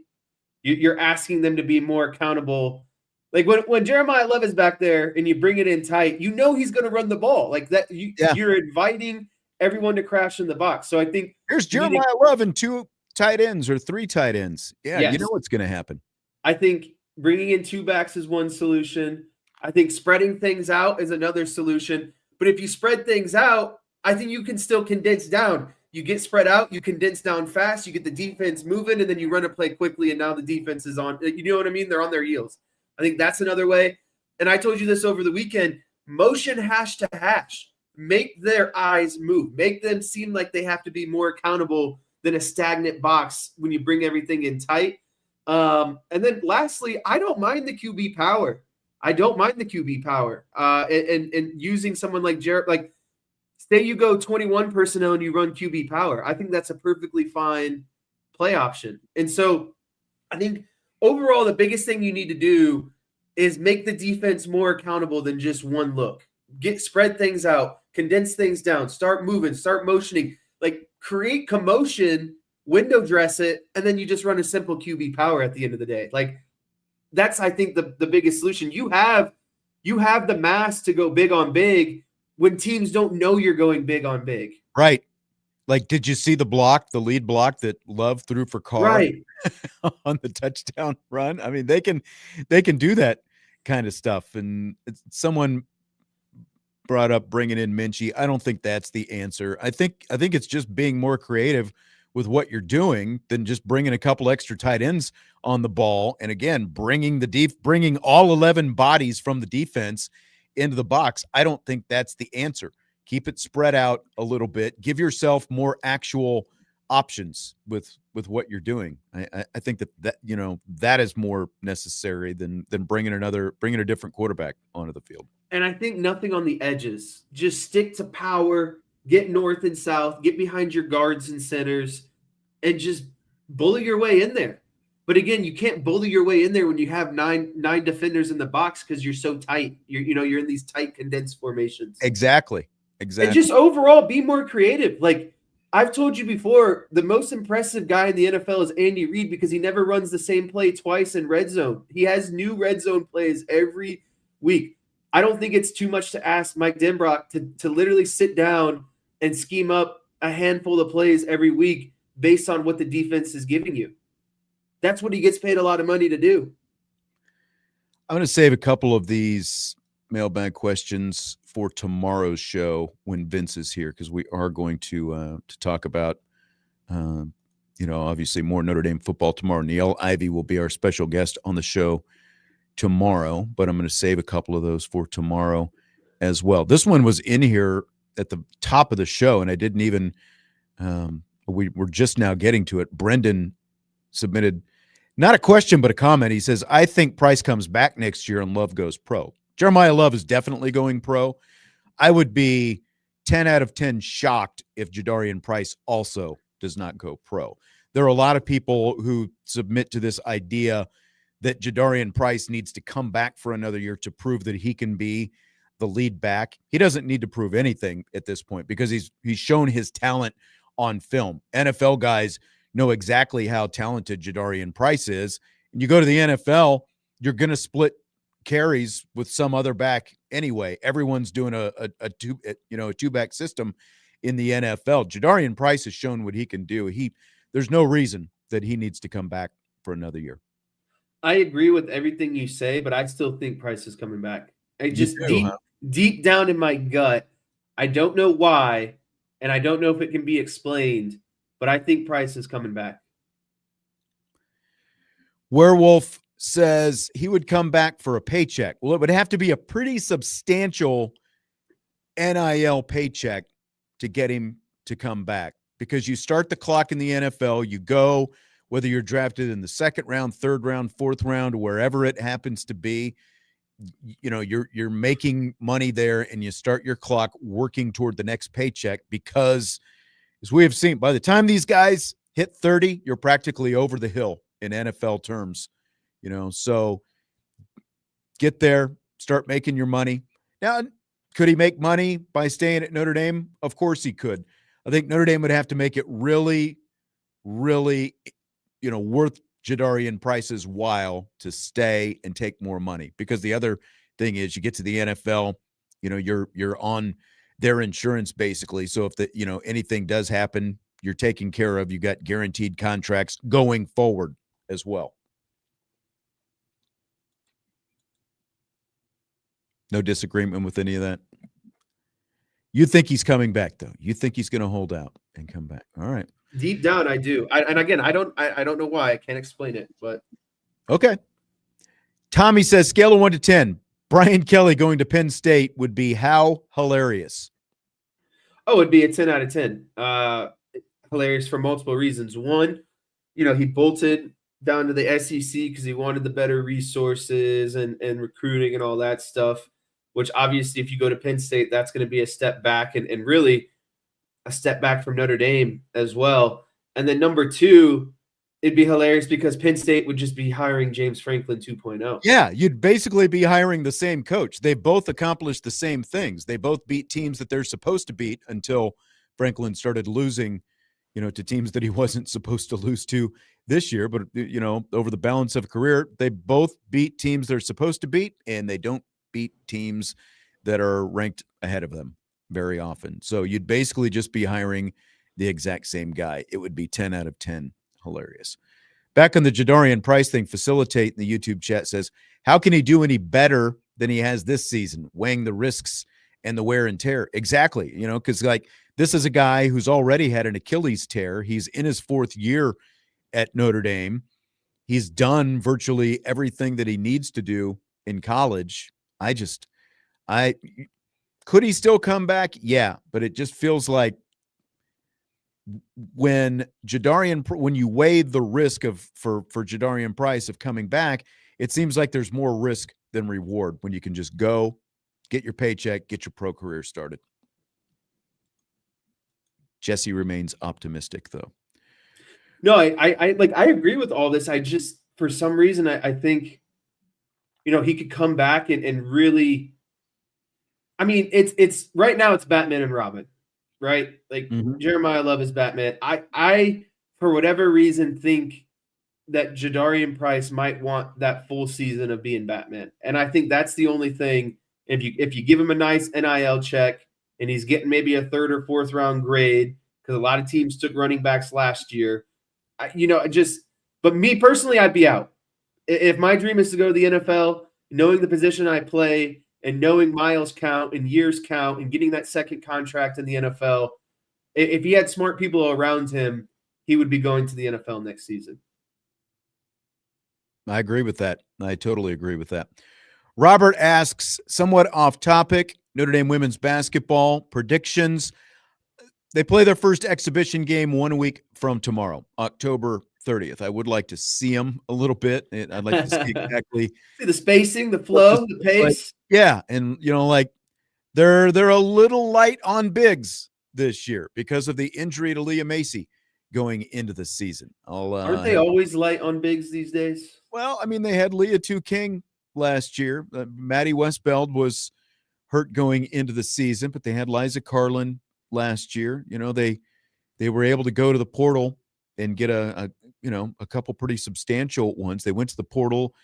You're asking them to be more accountable. Like when Jeremiah Love is back there and you bring it in tight, he's going to run the ball like that. You're inviting everyone to crash in the box. So I think here's Jeremiah Love and 2 tight ends or 3 tight ends. Yeah, yes. You know what's going to happen. I think bringing in 2 backs is one solution. I think spreading things out is another solution. But if you spread things out, I think you can still condense down. You get spread out, you condense down fast, you get the defense moving, and then you run a play quickly, and now the defense is on. You know what I mean? They're on their heels. I think that's another way. And I told you this over the weekend. motion hash to hash. Make their eyes move. Make them seem like they have to be more accountable than a stagnant box when you bring everything in tight. And then lastly, I don't mind the QB power. And using someone like Jared, like say you go 21 personnel and you run QB power. I think that's a perfectly fine play option. And so I think overall, the biggest thing you need to do is make the defense more accountable than just one look. Spread things out, condense things down, start moving, start motioning, like create commotion, window dress it, and then you just run a simple QB power at the end of the day. Like that's, I think, the biggest solution. You have the mass to go big on big when teams don't know you're going big on big. Right. Like, did you see the lead block that Love threw for Carr right. on the touchdown run? I mean, they can do that kind of stuff. And someone brought up bringing in Minchie. I don't think that's the answer. I think it's just being more creative with what you're doing than just bringing a couple extra tight ends on the ball. And again, bringing all 11 bodies from the defense into the box. I don't think that's the answer. Keep it spread out a little bit. Give yourself more actual options with what you're doing. I think that is more necessary than bringing a different quarterback onto the field. And I think nothing on the edges. Just stick to power, get north and south, get behind your guards and centers, and just bully your way in there. But again, you can't bully your way in there when you have nine defenders in the box because you're so tight. You're in these tight condensed formations. Exactly. And just overall be more creative. Like I've told you before, the most impressive guy in the NFL is Andy Reid because he never runs the same play twice in red zone. He has new red zone plays every week. I don't think it's too much to ask Mike Denbrock to literally sit down and scheme up a handful of plays every week based on what the defense is giving you. That's what he gets paid a lot of money to do. I'm going to save a couple of these mailbag questions for tomorrow's show when Vince is here, because we are going to talk about, obviously more Notre Dame football tomorrow. Neil Ivey will be our special guest on the show tomorrow, but I'm going to save a couple of those for tomorrow as well. This one was in here at the top of the show, and I didn't even we're just now getting to it. Brendan submitted not a question but a comment. He says, I think Price comes back next year and Love goes pro. Jeremiah Love is definitely going pro. I would be 10 out of 10 shocked if Jadarian Price also does not go pro. There are a lot of people who submit to this idea that Jadarian Price needs to come back for another year to prove that he can be the lead back. He doesn't need to prove anything at this point because he's shown his talent on film. NFL guys know exactly how talented Jadarian Price is. And you go to the NFL, you're going to split carries with some other back anyway. Everyone's doing a two-back system in the NFL. Jadarian Price has shown what he can do. There's no reason that he needs to come back for another year. I agree with everything you say, but I still think Price is coming back. Deep down in my gut, I don't know why, and I don't know if it can be explained, but I think Price is coming back. Werewolf says he would come back for a paycheck. Well, it would have to be a pretty substantial NIL paycheck to get him to come back, because you start the clock in the NFL, you go, whether you're drafted in the second round, third round, fourth round, wherever it happens to be, you're making money there, and you start your clock working toward the next paycheck, because as we have seen, by the time these guys hit 30, you're practically over the hill in NFL terms. So get there, start making your money. Now, could he make money by staying at Notre Dame? Of course he could. I think Notre Dame would have to make it really, really, worth Jadarian Price's while to stay and take more money. Because the other thing is, you get to the NFL, you're on their insurance basically. So if anything does happen, you're taken care of. You got guaranteed contracts going forward as well. No disagreement with any of that. You think he's coming back, though. You think he's going to hold out and come back. All right. Deep down, I do. And again, I don't know why. I can't explain it, but okay. Tommy says, scale of 1 to 10. Brian Kelly going to Penn State would be how hilarious. Oh, it'd be a 10 out of 10. Hilarious for multiple reasons. One, he bolted down to the SEC because he wanted the better resources and recruiting and all that stuff, which obviously if you go to Penn State, that's going to be a step back and really a step back from Notre Dame as well. And then number two, it'd be hilarious because Penn State would just be hiring James Franklin 2.0. Yeah, you'd basically be hiring the same coach. They both accomplished the same things. They both beat teams that they're supposed to beat until Franklin started losing, to teams that he wasn't supposed to lose to this year. But, over the balance of a career, they both beat teams they're supposed to beat, and they don't beat teams that are ranked ahead of them very often. So you'd basically just be hiring the exact same guy. It would be 10 out of 10. Hilarious. Back on the Jadarian Price thing, Facilitate in the YouTube chat says, how can he do any better than he has this season, weighing the risks and the wear and tear? Exactly, because this is a guy who's already had an Achilles tear. He's in his fourth year at Notre Dame. He's done virtually everything that he needs to do in college. Could he still come back? Yeah, but it just feels like when you weigh the risk for Jadarian Price of coming back, it seems like there's more risk than reward when you can just go, get your paycheck, get your pro career started. Jesse remains optimistic, though. No, I agree with all this. I just, for some reason, I think, he could come back and really, I mean, it's right now it's Batman and Robin, right? Like Jeremiah Love is Batman. I for whatever reason think that Jadarian Price might want that full season of being Batman, and I think that's the only thing. If you give him a nice NIL check and he's getting maybe a third or fourth round grade, because a lot of teams took running backs last year, but me personally, I'd be out. If my dream is to go to the NFL, knowing the position I play and knowing miles count and years count and getting that second contract in the NFL, if he had smart people around him, he would be going to the NFL next season. I agree with that. I totally agree with that. Robert asks, somewhat off topic, Notre Dame women's basketball predictions. They play their first exhibition game 1 week from tomorrow, October 30th. I would like to see them a little bit. I'd like to see exactly see the spacing, the flow, the pace. Yeah, and they're a little light on bigs this year because of the injury to Leah Macy going into the season. Aren't they always light on bigs these days? Well, I mean, they had Leah King last year. Maddie Westbeld was hurt going into the season, but they had Liza Carlin last year. They were able to go to the portal and get a couple pretty substantial ones. They went to the portal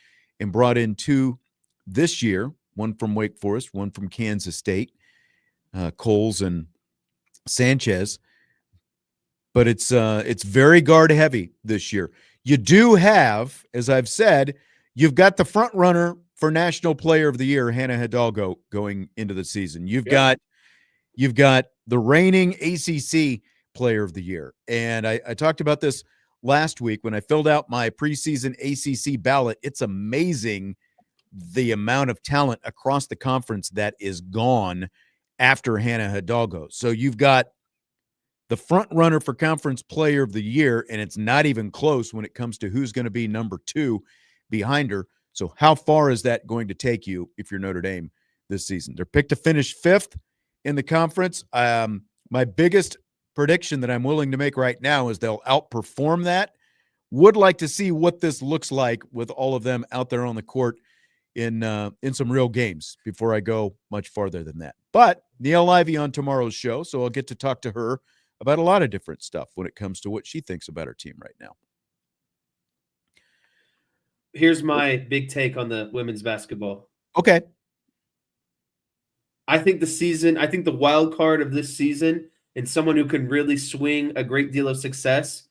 and brought in two this year, one from Wake Forest, one from Kansas State, Coles and Sanchez. But it's very guard heavy this year. You do have, as I've said, you've got the front runner for National Player of the Year, Hannah Hidalgo, going into the season. You've got the reigning ACC Player of the Year. And I talked about this last week when I filled out my preseason ACC ballot. It's amazing the amount of talent across the conference that is gone after Hannah Hidalgo. So you've got the front runner for Conference Player of the Year, and it's not even close when it comes to who's going to be number two behind her. So how far is that going to take you if you're Notre Dame this season? They're picked to finish fifth in the conference. My biggest prediction that I'm willing to make right now is they'll outperform that. Would like to see what this looks like with all of them out there on the court in some real games before I go much farther than that. But Neil Ivey on tomorrow's show, so I'll get to talk to her about a lot of different stuff when it comes to what she thinks about her team right now. Here's my big take on the women's basketball. Okay. I think the wild card of this season and someone who can really swing a great deal of success,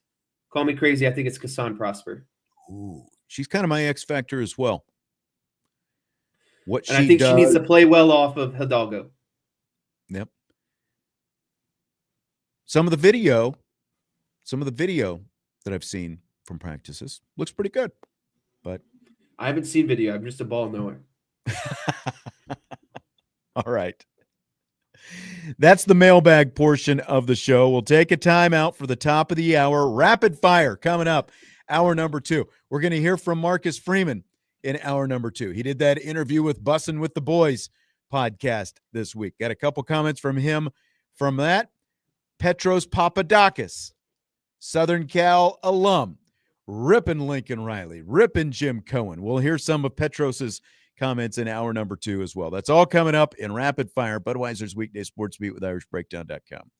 call me crazy, I think it's Kassan Prosper. Ooh, she's kind of my X factor as well. I think she needs to play well off of Hidalgo. Yep. Some of the video that I've seen from practices looks pretty good, but I haven't seen video. I'm just a ball knower. All right. That's the mailbag portion of the show. We'll take a time out for the top of the hour. Rapid fire coming up, hour number 2. We're going to hear from Marcus Freeman in hour number 2. He did that interview with Bussin' with the Boys podcast this week. Got a couple comments from him from that. Petros Papadakis, Southern Cal alum, ripping Lincoln Riley, ripping Jim Cohen. We'll hear some of Petros's comments in hour number 2 as well. That's all coming up in Rapid Fire, Budweiser's Weekday Sports Beat with IrishBreakdown.com.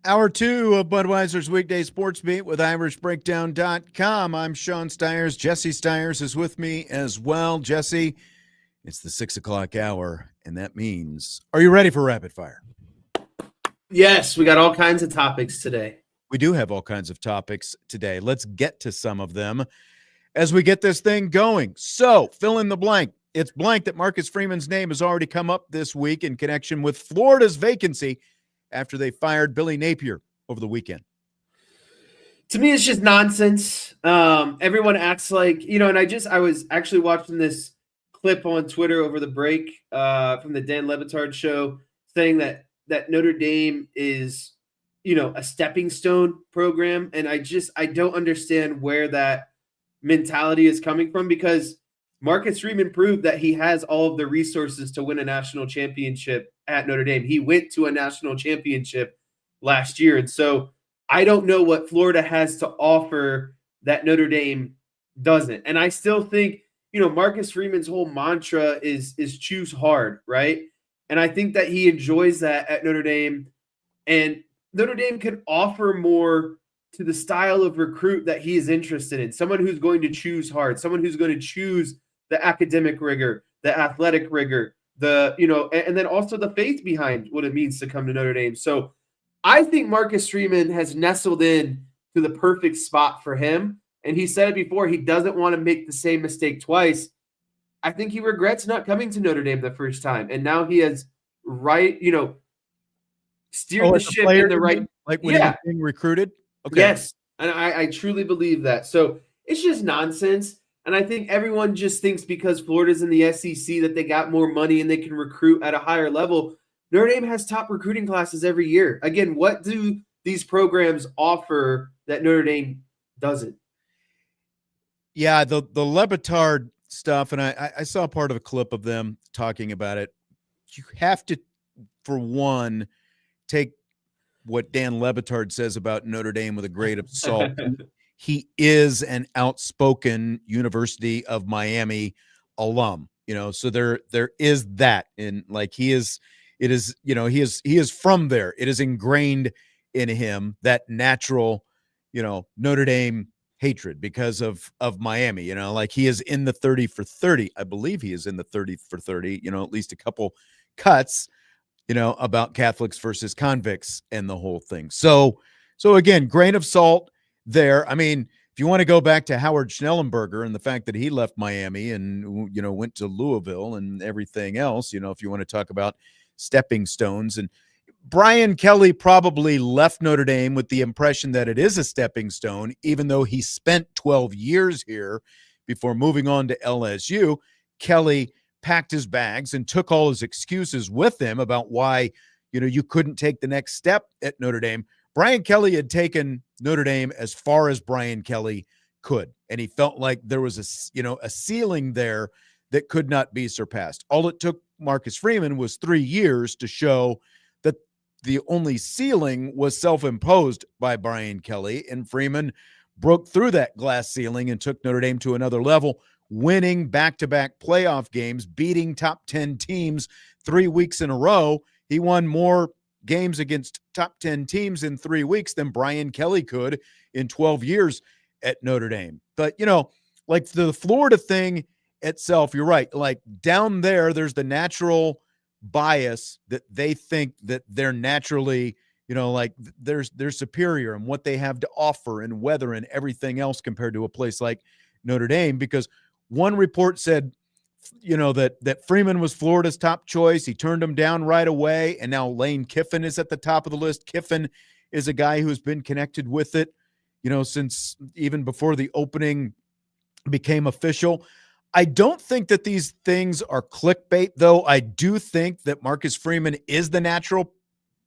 Hour 2 of Budweiser's Weekday Sports Beat with IrishBreakdown.com. I'm Sean Stiers. Jesse Stiers is with me as well. Jesse, it's the 6 o'clock hour, and that means, are you ready for rapid fire? Yes, we got all kinds of topics today. We do have all kinds of topics today. Let's get to some of them as we get this thing going. So, fill in the blank. It's blank that Marcus Freeman's name has already come up this week in connection with Florida's vacancy after they fired Billy Napier over the weekend. To me, it's just nonsense. Everyone acts like, and I was actually watching this clip on Twitter over the break from the Dan Le Batard show saying that Notre Dame is, a stepping stone program. And I don't understand where that mentality is coming from, because Marcus Freeman proved that he has all of the resources to win a national championship at Notre Dame. He went to a national championship last year. And so I don't know what Florida has to offer that Notre Dame doesn't. And I still think, Marcus Freeman's whole mantra is choose hard, right? And I think that he enjoys that at Notre Dame. And Notre Dame can offer more to the style of recruit that he is interested in. Someone who's going to choose hard, someone who's going to choose the academic rigor, the athletic rigor, and then also the faith behind what it means to come to Notre Dame. So I think Marcus Freeman has nestled in to the perfect spot for him. And he said it before, he doesn't want to make the same mistake twice. I think he regrets not coming to Notre Dame the first time. And now he has steered the ship in the right. Like when he was being recruited? Okay. Yes. And I truly believe that. So it's just nonsense. And I think everyone just thinks because Florida's in the SEC that they got more money and they can recruit at a higher level. Notre Dame has top recruiting classes every year. Again, what do these programs offer that Notre Dame doesn't? Yeah, the Le Batard stuff, and I saw part of a clip of them talking about it. You have to, for one, take what Dan Le Batard says about Notre Dame with a grain of salt. He is an outspoken University of Miami alum, so there is that. And like he is from there. It is ingrained in him, that natural, Notre Dame hatred because of Miami, like he is in the 30 for 30. I believe he is in the 30 for 30, at least a couple cuts, about Catholics versus convicts and the whole thing. So again, grain of salt there. I mean, if you want to go back to Howard Schnellenberger and the fact that he left Miami and, went to Louisville and everything else, if you want to talk about stepping stones, and Brian Kelly probably left Notre Dame with the impression that it is a stepping stone, even though he spent 12 years here before moving on to LSU. Kelly packed his bags and took all his excuses with him about why, you couldn't take the next step at Notre Dame. Brian Kelly had taken Notre Dame as far as Brian Kelly could, and he felt like there was a ceiling there that could not be surpassed. All it took Marcus Freeman was 3 years to show that the only ceiling was self-imposed by Brian Kelly, and Freeman broke through that glass ceiling and took Notre Dame to another level, winning back-to-back playoff games, beating top 10 teams 3 weeks in a row. He won more games against top 10 teams in 3 weeks than Brian Kelly could in 12 years at Notre Dame. But, like the Florida thing itself, you're right. Like down there's the natural bias that they think that they're naturally, like they're superior and what they have to offer and weather and everything else compared to a place like Notre Dame. Because one report said, that Freeman was Florida's top choice. He turned him down right away. And now Lane Kiffin is at the top of the list. Kiffin is a guy who's been connected with it, since even before the opening became official. I don't think that these things are clickbait, though. I do think that Marcus Freeman is the natural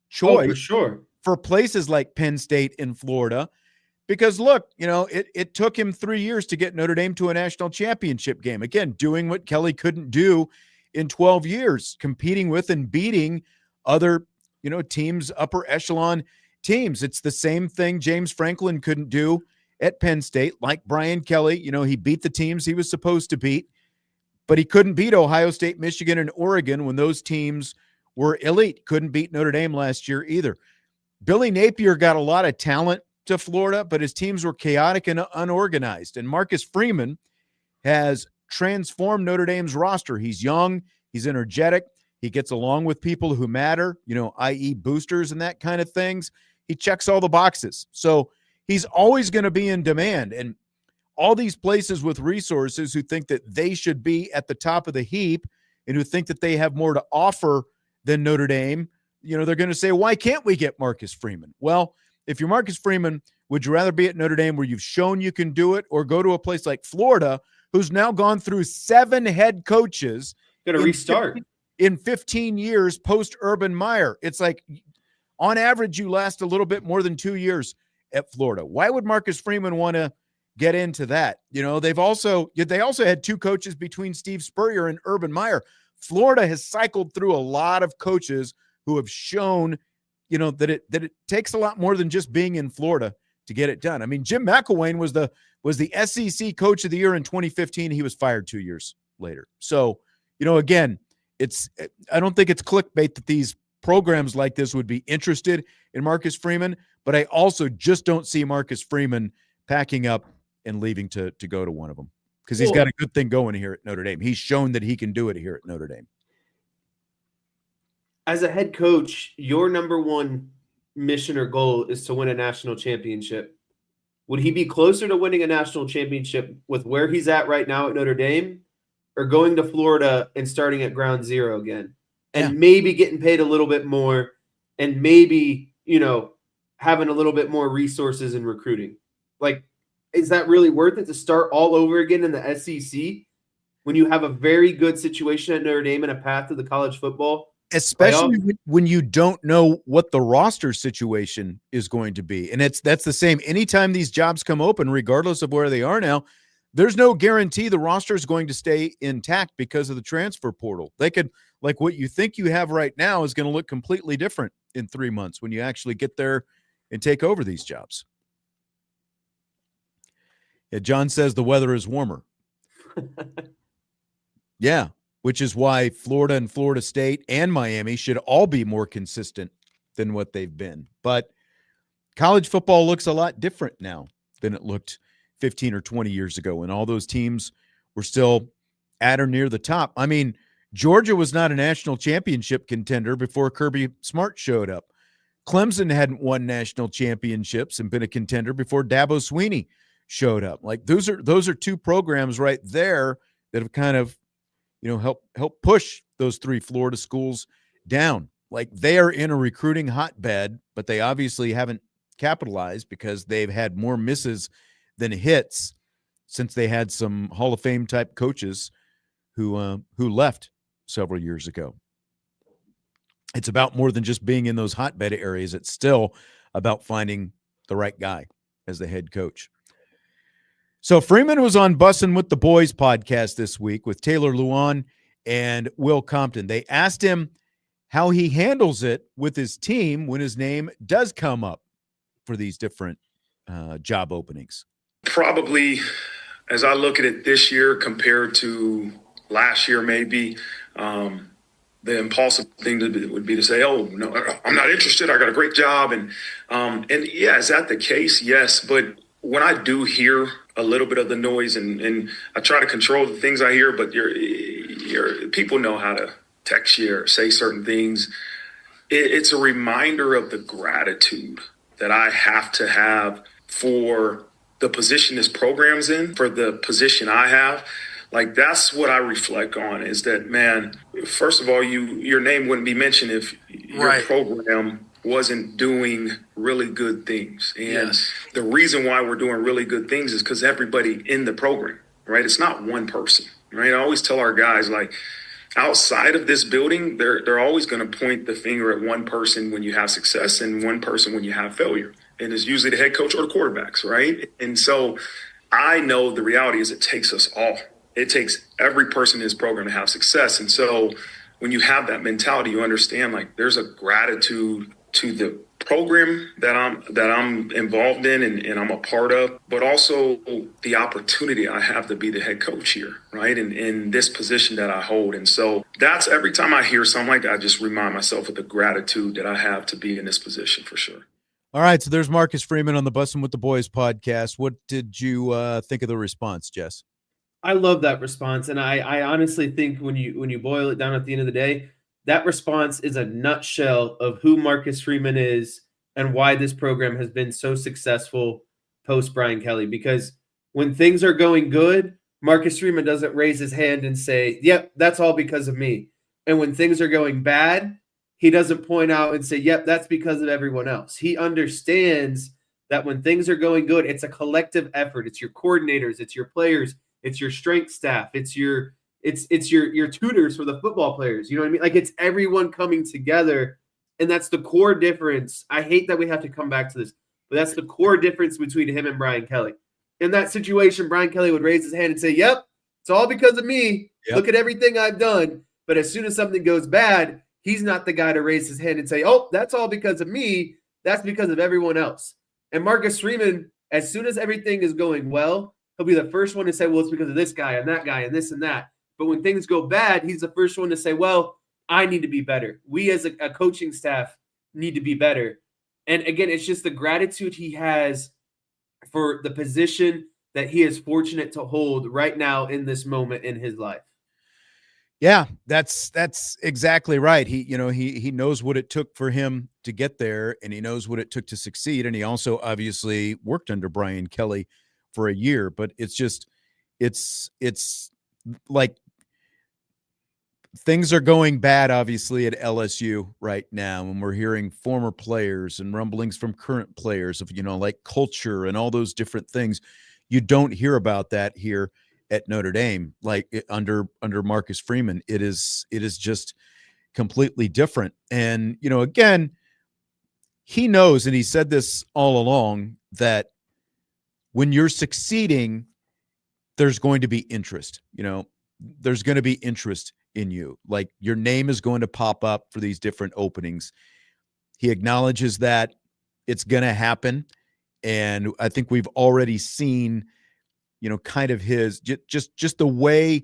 choice for sure for places like Penn State in Florida. Because look, it took him 3 years to get Notre Dame to a national championship game. Again, doing what Kelly couldn't do in 12 years, competing with and beating other, teams, upper echelon teams. It's the same thing James Franklin couldn't do at Penn State, like Brian Kelly. He beat the teams he was supposed to beat, but he couldn't beat Ohio State, Michigan, and Oregon when those teams were elite. Couldn't beat Notre Dame last year either. Billy Napier got a lot of talent to Florida, but his teams were chaotic and unorganized. And Marcus Freeman has transformed Notre Dame's roster. He's young, he's energetic, he gets along with people who matter, i.e. boosters and that kind of things. He checks all the boxes. So he's always going to be in demand. And all these places with resources who think that they should be at the top of the heap and who think that they have more to offer than Notre Dame, they're going to say, why can't we get Marcus Freeman? Well, if you're Marcus Freeman, would you rather be at Notre Dame where you've shown you can do it, or go to a place like Florida, who's now gone through 7 head coaches Going to restart in 15 years post Urban Meyer? It's like, on average, you last a little bit more than 2 years at Florida. Why would Marcus Freeman want to get into that? They also had 2 coaches between Steve Spurrier and Urban Meyer. Florida has cycled through a lot of coaches who have shown, that it takes a lot more than just being in Florida to get it done. I mean, Jim McElwain was the SEC Coach of the Year in 2015. He was fired 2 years later. So, again, I don't think it's clickbait that these programs like this would be interested in Marcus Freeman, but I also just don't see Marcus Freeman packing up and leaving to go to one of them, because he's got a good thing going here at Notre Dame. He's shown that he can do it here at Notre Dame. As a head coach, your number one mission or goal is to win a national championship. Would he be closer to winning a national championship with where he's at right now at Notre Dame, or going to Florida and starting at ground zero again, and maybe getting paid a little bit more, and maybe, having a little bit more resources in recruiting? Like, is that really worth it to start all over again in the SEC when you have a very good situation at Notre Dame and a path to the college football? Especially when you don't know what the roster situation is going to be. And that's the same. Anytime these jobs come open, regardless of where they are now, there's no guarantee the roster is going to stay intact because of the transfer portal. They could, like, what you think you have right now is going to look completely different in 3 months when you actually get there and take over these jobs. Yeah, John says the weather is warmer. Yeah. Which is why Florida and Florida State and Miami should all be more consistent than what they've been. But college football looks a lot different now than it looked 15 or 20 years ago, when all those teams were still at or near the top. I mean, Georgia was not a national championship contender before Kirby Smart showed up. Clemson hadn't won national championships and been a contender before Dabo Swinney showed up. Like, those are 2 programs right there that have kind of, help push those 3 Florida schools down. Like, they are in a recruiting hotbed, but they obviously haven't capitalized because they've had more misses than hits since they had some Hall of Fame type coaches who left several years ago. It's about more than just being in those hotbed areas. It's still about finding the right guy as the head coach. So Freeman was on Bussin' with the Boys podcast this week with Taylor Luan and Will Compton. They asked him how he handles it with his team when his name does come up for these different job openings. Probably, as I look at it this year compared to last year, maybe the impulsive thing would be to say, "Oh no, I'm not interested. I got a great job." And yeah, is that the case? Yes, but when I do hear a little bit of the noise, and I try to control the things I hear, but your people know how to text you or say certain things. It's a reminder of the gratitude that I have to have for the position this program's in, for the position I have. Like, that's what I reflect on, is that, man, first of all, your name wouldn't be mentioned if your program wasn't doing really good things. And the reason why we're doing really good things is because everybody in the program, right? It's not one person, right? I always tell our guys, like, outside of this building, they're always going to point the finger at one person when you have success and one person when you have failure. And it's usually the head coach or the quarterbacks, right? And so I know the reality is it takes us all. It takes every person in this program to have success. And so when you have that mentality, you understand, like, there's a gratitude to the program that I'm involved in and I'm a part of, but also the opportunity I have to be the head coach here, right? And in this position that I hold. And so that's every time I hear something like that, I just remind myself of the gratitude that I have to be in this position for sure. All right, so there's Marcus Freeman on the Bussin' with the Boys podcast. What did you think of the response, Jess? I love that response, and I honestly think when you boil it down at the end of the day, that response is a nutshell of who Marcus Freeman is and why this program has been so successful post Brian Kelly. Because when things are going good, Marcus Freeman doesn't raise his hand and say, "Yep, that's all because of me." And when things are going bad, he doesn't point out and say, "Yep, that's because of everyone else." He understands that when things are going good, it's a collective effort. It's your coordinators, it's your players, it's your strength staff, it's your tutors for the football players. You know what I mean? Like, it's everyone coming together, and that's the core difference. I hate that we have to come back to this, but that's the core difference between him and Brian Kelly. In that situation, Brian Kelly would raise his hand and say, "Yep, it's all because of me. Yep. Look at everything I've done." But as soon as something goes bad, he's not the guy to raise his hand and say, "Oh, that's all because of me. That's because of everyone else." And Marcus Freeman, as soon as everything is going well, he'll be the first one to say, "Well, it's because of this guy and that guy and this and that." But when things go bad, he's the first one to say, "Well, I need to be better. We as a coaching staff need to be better." And again, it's just the gratitude he has for the position that he is fortunate to hold right now in this moment in his life. Yeah, that's exactly right. He knows what it took for him to get there, and he knows what it took to succeed. And he also obviously worked under Brian Kelly for a year, but it's like things are going bad, obviously, at LSU right now. And we're hearing former players and rumblings from current players of, like culture and all those different things. You don't hear about that here at Notre Dame, like under Marcus Freeman. It is just completely different. And, again, he knows, and he said this all along, that when you're succeeding, there's going to be interest. There's going to be interest in you. Like, your name is going to pop up for these different openings. He acknowledges that it's going to happen. And I think we've already seen, kind of his, just the way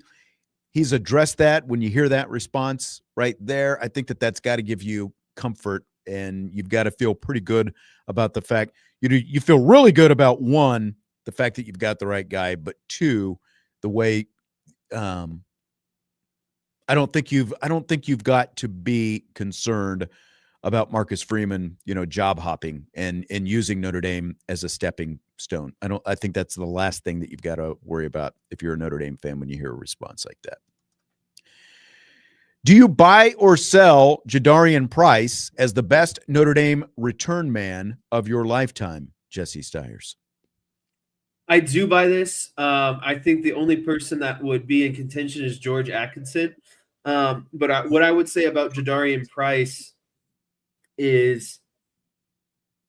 he's addressed that. When you hear that response right there, I think that's got to give you comfort, and you've got to feel pretty good about the fact you feel really good about, one, the fact that you've got the right guy, but two, the way, I don't think you've got to be concerned about Marcus Freeman, job hopping and using Notre Dame as a stepping stone. I think that's the last thing that you've got to worry about if you're a Notre Dame fan when you hear a response like that. Do you buy or sell Jadarian Price as the best Notre Dame return man of your lifetime, Jesse Stiers? I do buy this. I think the only person that would be in contention is George Atkinson. But what I would say about Jadarian Price is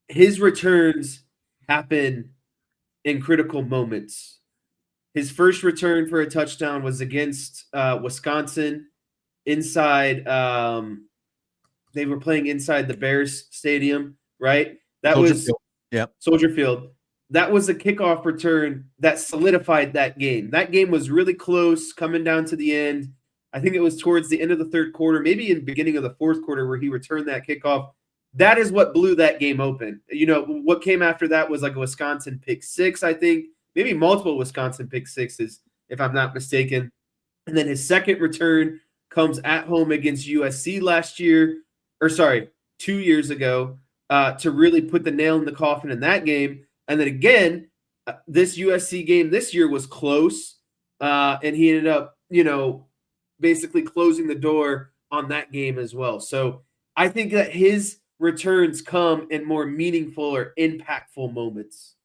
his returns happen in critical moments. His first return for a touchdown was against Wisconsin inside. They were playing inside the Bears stadium, right? That was Soldier Field. That was a kickoff return that solidified that game. That game was really close, coming down to the end. I think it was towards the end of the third quarter, maybe in the beginning of the fourth quarter, where he returned that kickoff. That is what blew that game open. What came after that was like a Wisconsin pick six, I think, maybe multiple Wisconsin pick sixes, if I'm not mistaken. And then his second return comes at home against USC 2 years ago, to really put the nail in the coffin in that game. And then again, this USC game this year was close, and he ended up, basically closing the door on that game as well. So I think that his returns come in more meaningful or impactful moments.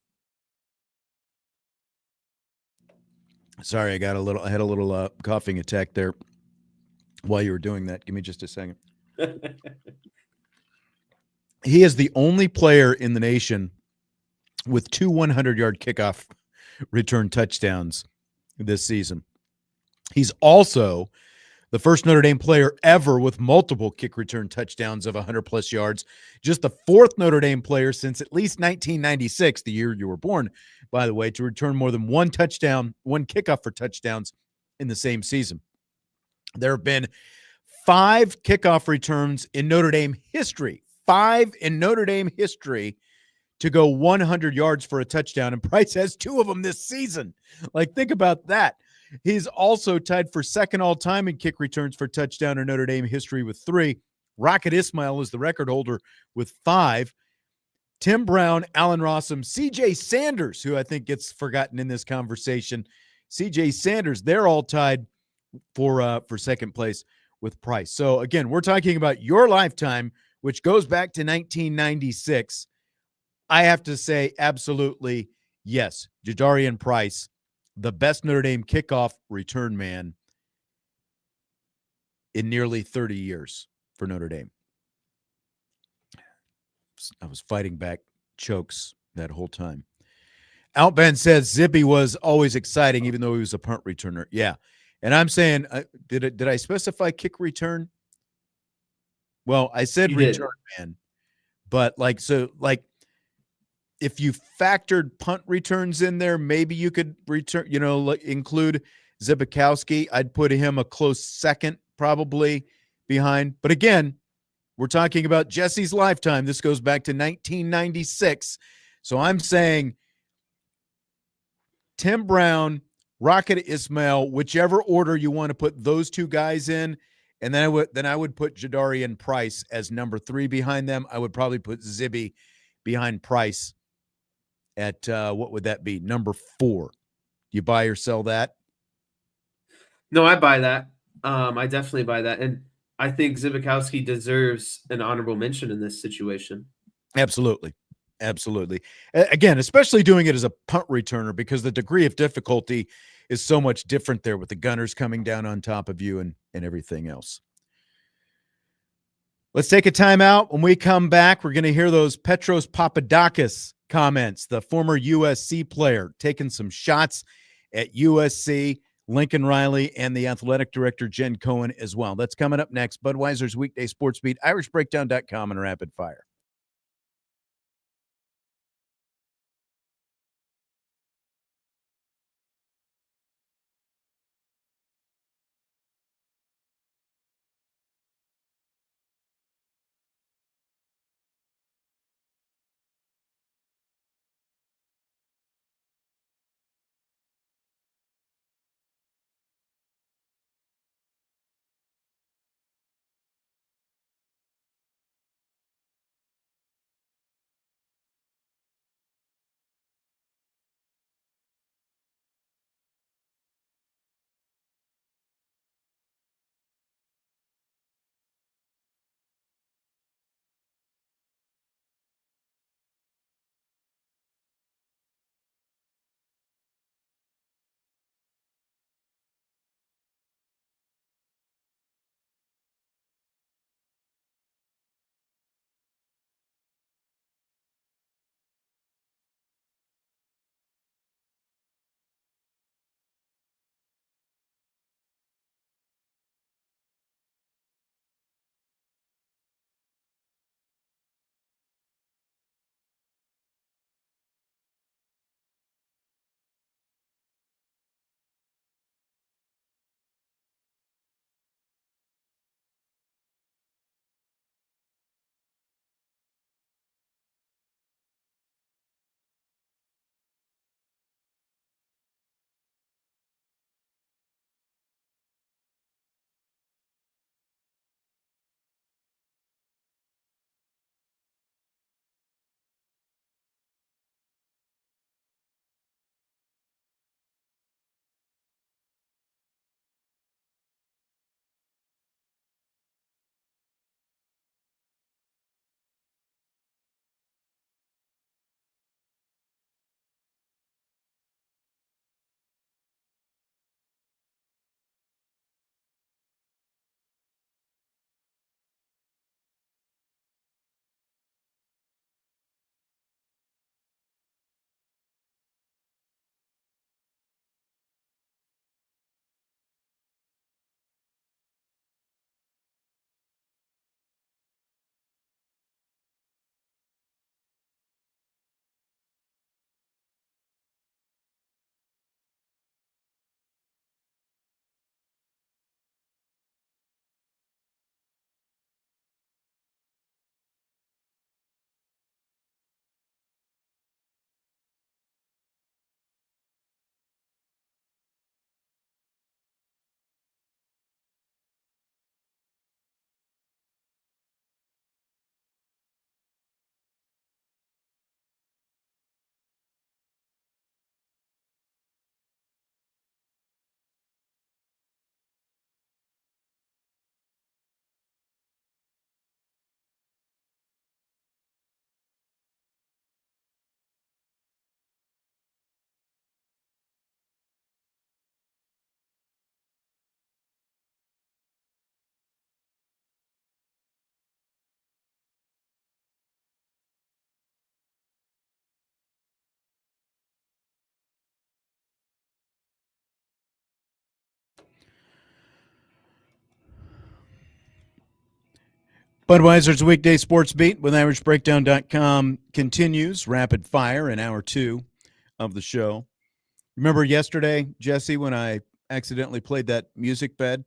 Sorry, I had a little coughing attack there while you were doing that. Give me just a second. He is the only player in the nation with 2 100-yard kickoff return touchdowns this season. He's also the first Notre Dame player ever with multiple kick return touchdowns of 100-plus yards, just the fourth Notre Dame player since at least 1996, the year you were born, by the way, to return more than one kickoff for touchdowns in the same season. There have been 5 kickoff returns in Notre Dame history, 5 in Notre Dame history to go 100 yards for a touchdown, and Price has 2 of them this season. Like, think about that. He's also tied for second all-time in kick returns for touchdown in Notre Dame history with 3. Rocket Ismail is the record holder with 5. Tim Brown, Allen Rossum, C.J. Sanders, who I think gets forgotten in this conversation, C.J. Sanders, they're all tied for second place with Price. So, again, we're talking about your lifetime, which goes back to 1996. I have to say absolutely yes. Jadarian Price, the best Notre Dame kickoff return man in nearly 30 years for Notre Dame. I was fighting back chokes that whole time. Outband says Zippy was always exciting, even though he was a punt returner. Yeah. And I'm saying, did I specify kick return? Well, I said You return did. man. But if you factored punt returns in there, maybe you could include Zibikowski. I'd put him a close second, probably behind. But again, we're talking about Jesse's lifetime. This goes back to 1996. So I'm saying Tim Brown, Rocket Ismail, whichever order you want to put those 2 guys in. And then I would put Jadarian Price as number 3 behind them. I would probably put Zibby behind Price at what would that be? Number 4. You buy or sell that? No, I buy that. I definitely buy that. And I think Zibikowski deserves an honorable mention in this situation. Absolutely. Absolutely. Again, especially doing it as a punt returner, because the degree of difficulty is so much different there with the gunners coming down on top of you and everything else. Let's take a timeout. When we come back, we're going to hear those Petros Papadakis comments, the former USC player taking some shots at USC, Lincoln Riley, and the athletic director, Jen Cohen, as well. That's coming up next. Budweiser's Weekday Sports Beat, IrishBreakdown.com, and Rapid Fire. Budweiser's weekday sports beat with IrishBreakdown.com continues rapid fire in hour 2 of the show. Remember yesterday, Jesse, when I accidentally played that music bed?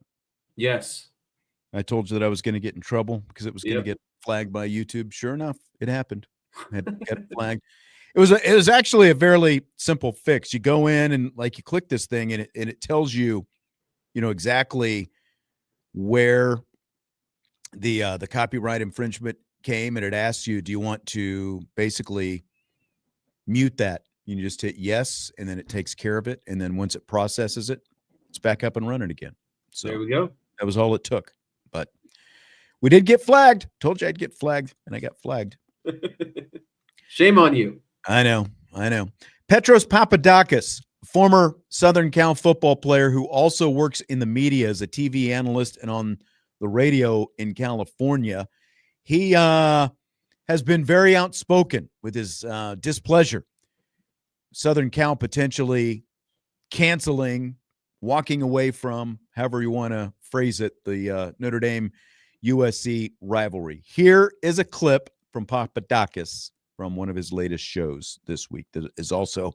Yes. I told you that I was going to get in trouble because it was going to Yep. get flagged by YouTube. Sure enough, it happened. I had to get it flagged. It was actually a fairly simple fix. You go in and like you click this thing and it tells you, exactly where the copyright infringement came, and it asks you, do you want to basically mute that? You just hit yes, and then it takes care of it. And then once it processes it, it's back up and running again. So There we go. that was all it took. But we did get flagged. Told you I'd get flagged, and I got flagged. Shame on you. I know. Petros Papadakis, former Southern Cal football player who also works in the media as a TV analyst and on the radio in California. He has been very outspoken with his displeasure. Southern Cal potentially canceling, walking away from, however you want to phrase it, the Notre Dame USC rivalry. Here is a clip from Papadakis from one of his latest shows this week that is also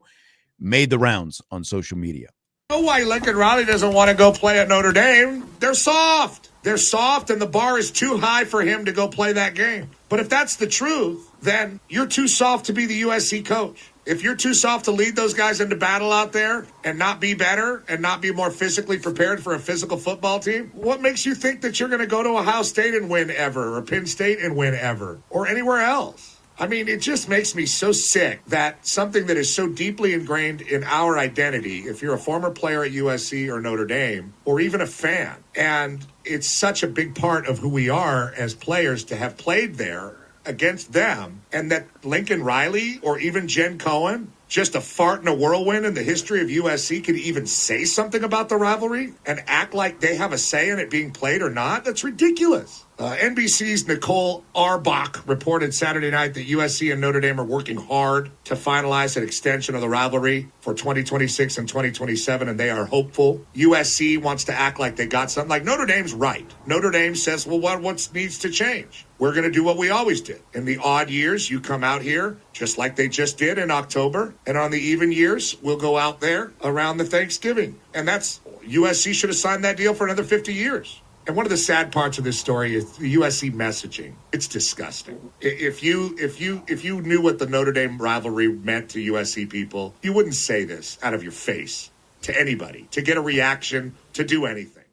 made the rounds on social media. know why Lincoln Riley doesn't want to go play at Notre Dame. They're soft. They're soft, and the bar is too high for him to go play that game. But if that's the truth, then you're too soft to be the USC coach. If you're too soft to lead those guys into battle out there and not be better and not be more physically prepared for a physical football team, what makes you think that you're going to go to Ohio State and win ever, or Penn State and win ever, or anywhere else? I mean, it just makes me so sick that something that is so deeply ingrained in our identity, if you're a former player at USC or Notre Dame, or even a fan, and it's such a big part of who we are as players to have played there against them, and that Lincoln Riley or even Jen Cohen, just a fart in a whirlwind in the history of USC, could even say something about the rivalry and act like they have a say in it being played or not? That's ridiculous. NBC's Nicole Arbach reported Saturday night that USC and Notre Dame are working hard to finalize an extension of the rivalry for 2026 and 2027, and they are hopeful. USC wants to act like they got something. Like, Notre Dame's right. Notre Dame says, well, what needs to change? We're going to do what we always did. In the odd years, you come out here, just like they just did in October. And on the even years, we'll go out there around the Thanksgiving. And that's, USC should have signed that deal for another 50 years. And one of the sad parts of this story is the USC messaging. It's disgusting. If you knew what the Notre Dame rivalry meant to USC people, you wouldn't say this out of your face to anybody, to get a reaction, to do anything.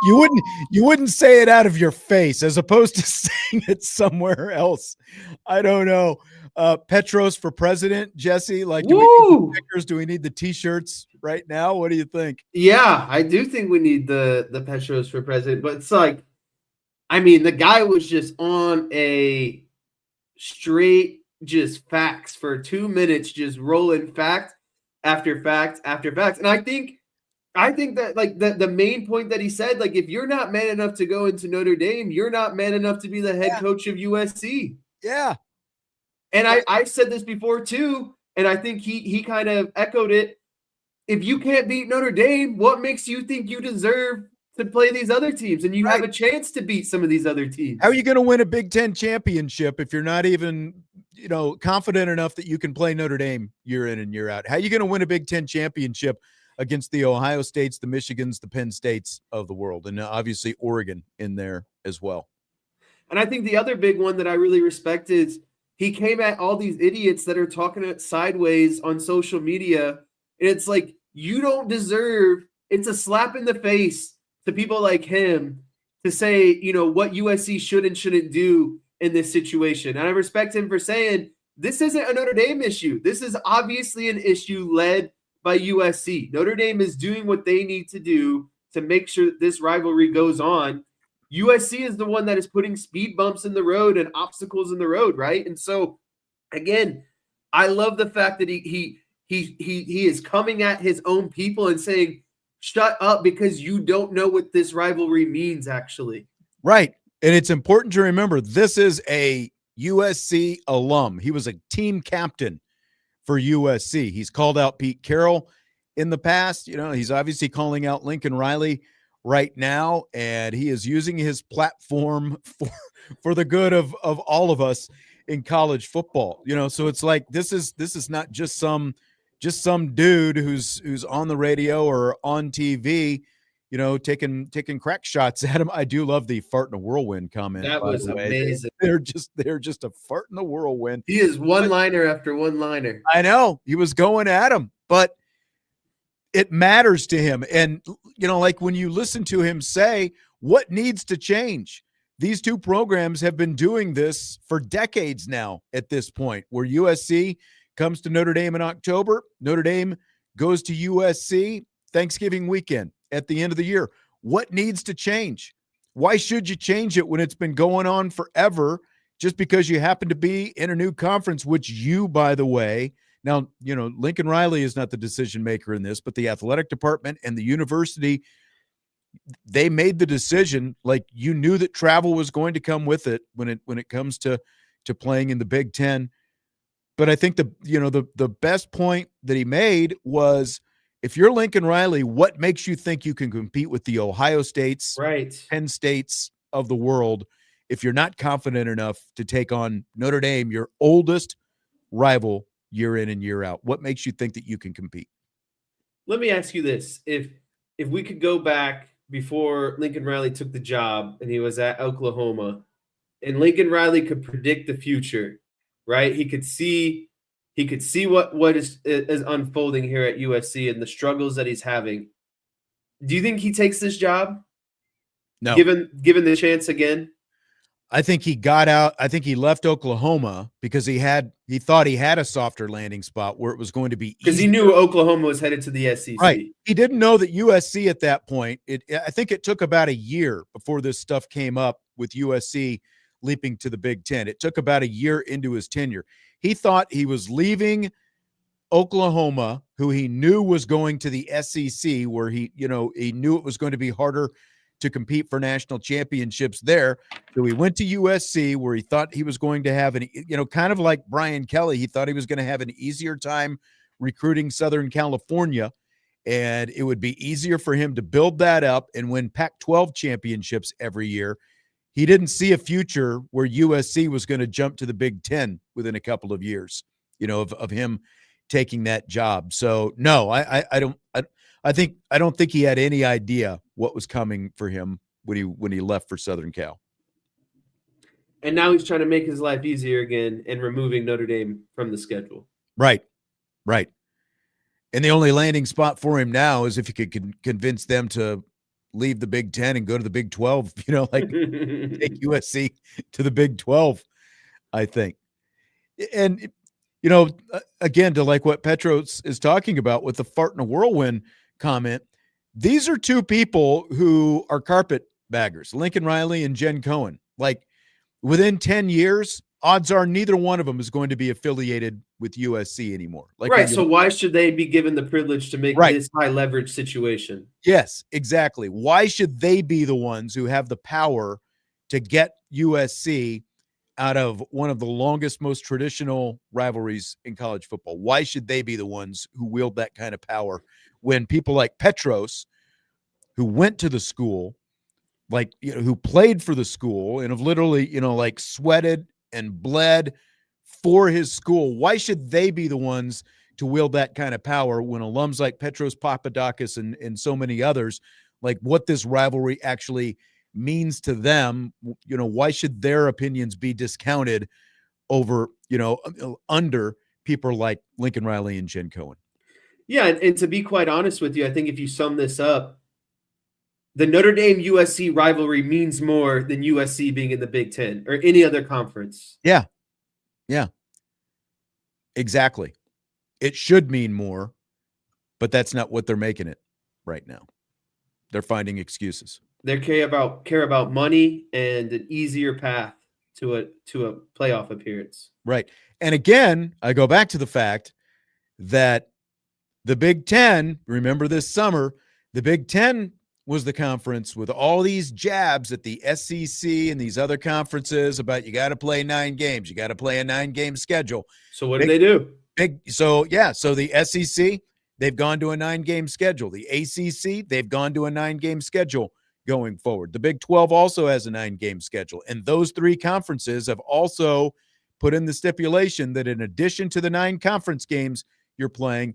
You wouldn't say it out of your face as opposed to saying it somewhere else. I don't know. Petros for president, Jesse. Like, do we need the stickers? Do we need the T-shirts right now? What do you think? Yeah, I do think we need the Petros for president, but it's like, I mean, the guy was just on a straight just facts for 2 minutes, just rolling fact after fact after fact. And I think that, like, the main point that he said, like, if you're not man enough to go into Notre Dame, you're not man enough to be the head coach of USC. Yeah. And I've said this before too, and I think he kind of echoed it. If you can't beat Notre Dame, what makes you think you deserve to play these other teams and you have a chance to beat some of these other teams? How are you going to win a Big Ten championship if you're not even, confident enough that you can play Notre Dame year in and year out? How are you going to win a Big Ten championship against the Ohio States, the Michigans, the Penn States of the world, and obviously Oregon in there as well? And I think the other big one that I really respect is he came at all these idiots that are talking it sideways on social media. And it's like, you don't deserve, it's a slap in the face to people like him to say, what USC should and shouldn't do in this situation. And I respect him for saying, this isn't a Notre Dame issue. This is obviously an issue led by USC. Notre Dame is doing what they need to do to make sure that this rivalry goes on. USC is the one that is putting speed bumps in the road and obstacles in the road, right? And so, again, I love the fact that he is coming at his own people and saying, shut up, because you don't know what this rivalry means, actually. Right. And it's important to remember, this is a USC alum. He was a team captain for USC. He's called out Pete Carroll in the past. He's obviously calling out Lincoln Riley right now, and he is using his platform for the good of all of us in college football. So it's like this is not just some dude who's on the radio or on TV, taking crack shots at him. I do love the fart in a whirlwind comment. That by was the way. amazing. They're just a fart in the whirlwind. He is one-liner after one-liner. I know he was going at him, but it matters to him. And, like when you listen to him say what needs to change, these two programs have been doing this for decades now at this point, where USC comes to Notre Dame in October. Notre Dame goes to USC Thanksgiving weekend at the end of the year. What needs to change? Why should you change it when it's been going on forever just because you happen to be in a new conference, which you, by the way, now, Lincoln Riley is not the decision maker in this, but the athletic department and the university, they made the decision. Like, you knew that travel was going to come with it when it comes to playing in the Big Ten. But I think the best point that he made was, if you're Lincoln Riley, what makes you think you can compete with the Ohio States, right, Penn States of the world if you're not confident enough to take on Notre Dame, your oldest rival, year in and year out? What makes you think that you can compete? Let me ask you this. If we could go back before Lincoln Riley took the job and he was at Oklahoma, and Lincoln Riley could predict the future, right? He could see what is unfolding here at USC and the struggles that he's having. Do you think he takes this job? No. Given the chance again? I think he got out. I think he left Oklahoma because he thought he had a softer landing spot where it was going to be easy. Because he knew Oklahoma was headed to the SEC. Right. He didn't know that USC at that point, I think it took about a year before this stuff came up with USC leaping to the Big Ten. It took about a year into his tenure. He thought he was leaving Oklahoma, who he knew was going to the SEC, where he knew it was going to be harder to compete for national championships there. So he went to USC, where he thought he was going to have kind of like Brian Kelly, he thought he was going to have an easier time recruiting Southern California, and it would be easier for him to build that up and win Pac-12 championships every year. He didn't see a future where USC was going to jump to the Big Ten within a couple of years, of him taking that job. So no, I don't think he had any idea what was coming for him when he left for Southern Cal. And now he's trying to make his life easier again and removing Notre Dame from the schedule. Right. And the only landing spot for him now is if he could convince them to leave the Big Ten and go to the Big 12, like take USC to the Big 12, I think. And, again, to like what Petros is talking about with the fart in a whirlwind comment, these are two people who are carpetbaggers, Lincoln Riley and Jen Cohen. Like, within 10 years, odds are neither one of them is going to be affiliated with USC anymore. Like, right. So why should they be given the privilege to make this high leverage situation? Yes, exactly. Why should they be the ones who have the power to get USC out of one of the longest, most traditional rivalries in college football? Why should they be the ones who wield that kind of power when people like Petros, who went to the school, who played for the school and have literally, sweated and bled for his school, why should they be the ones to wield that kind of power when alums like Petros Papadakis and so many others, like what this rivalry actually means to them? Why should their opinions be discounted over, under people like Lincoln Riley and Jen Cohen? Yeah, and to be quite honest with you, I think if you sum this up, the Notre Dame USC rivalry means more than USC being in the Big Ten or any other conference. Yeah, exactly. It should mean more, but that's not what they're making it right now. They're finding excuses. They care about money and an easier path to a playoff appearance. Right. And again, I go back to the fact that the Big Ten, remember this summer, the Big Ten was the conference with all these jabs at the SEC and these other conferences about you got to play 9 games. You got to play a 9-game schedule. So what did they do? So the SEC, they've gone to a 9-game schedule. The ACC, they've gone to a 9-game schedule going forward. The Big 12 also has a 9-game schedule. And those 3 conferences have also put in the stipulation that in addition to the 9 conference games you're playing,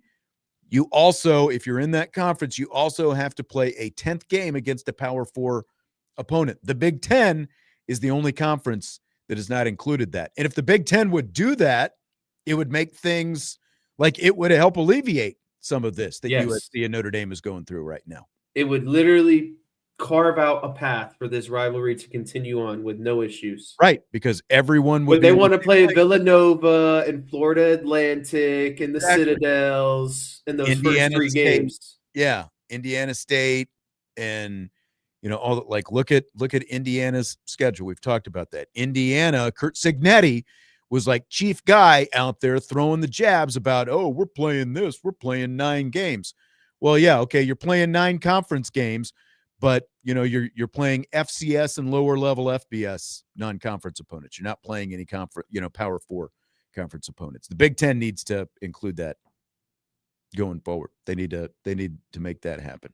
you also, if you're in that conference, you also have to play a 10th game against a Power 4 opponent. The Big 10 is the only conference that has not included that. And if the Big 10 would do that, it would make things like it would help alleviate some of this that USC and Notre Dame is going through right now. It would literally carve out a path for this rivalry to continue on with no issues. Right, because everyone would. But they want to play Villanova and Florida Atlantic and the Citadels and those Indiana first 3 State. games. Yeah, Indiana State, and all like look at Indiana's schedule. We've talked about that. Indiana, Kurt Signetti was like chief guy out there throwing the jabs about, oh, we're playing this, we're playing 9 games. Well, yeah, okay, you're playing 9 conference games, but you're playing FCS and lower level FBS non-conference opponents. You're not playing any Power 4 conference opponents. The Big 10 needs to include that going forward. They need to make that happen.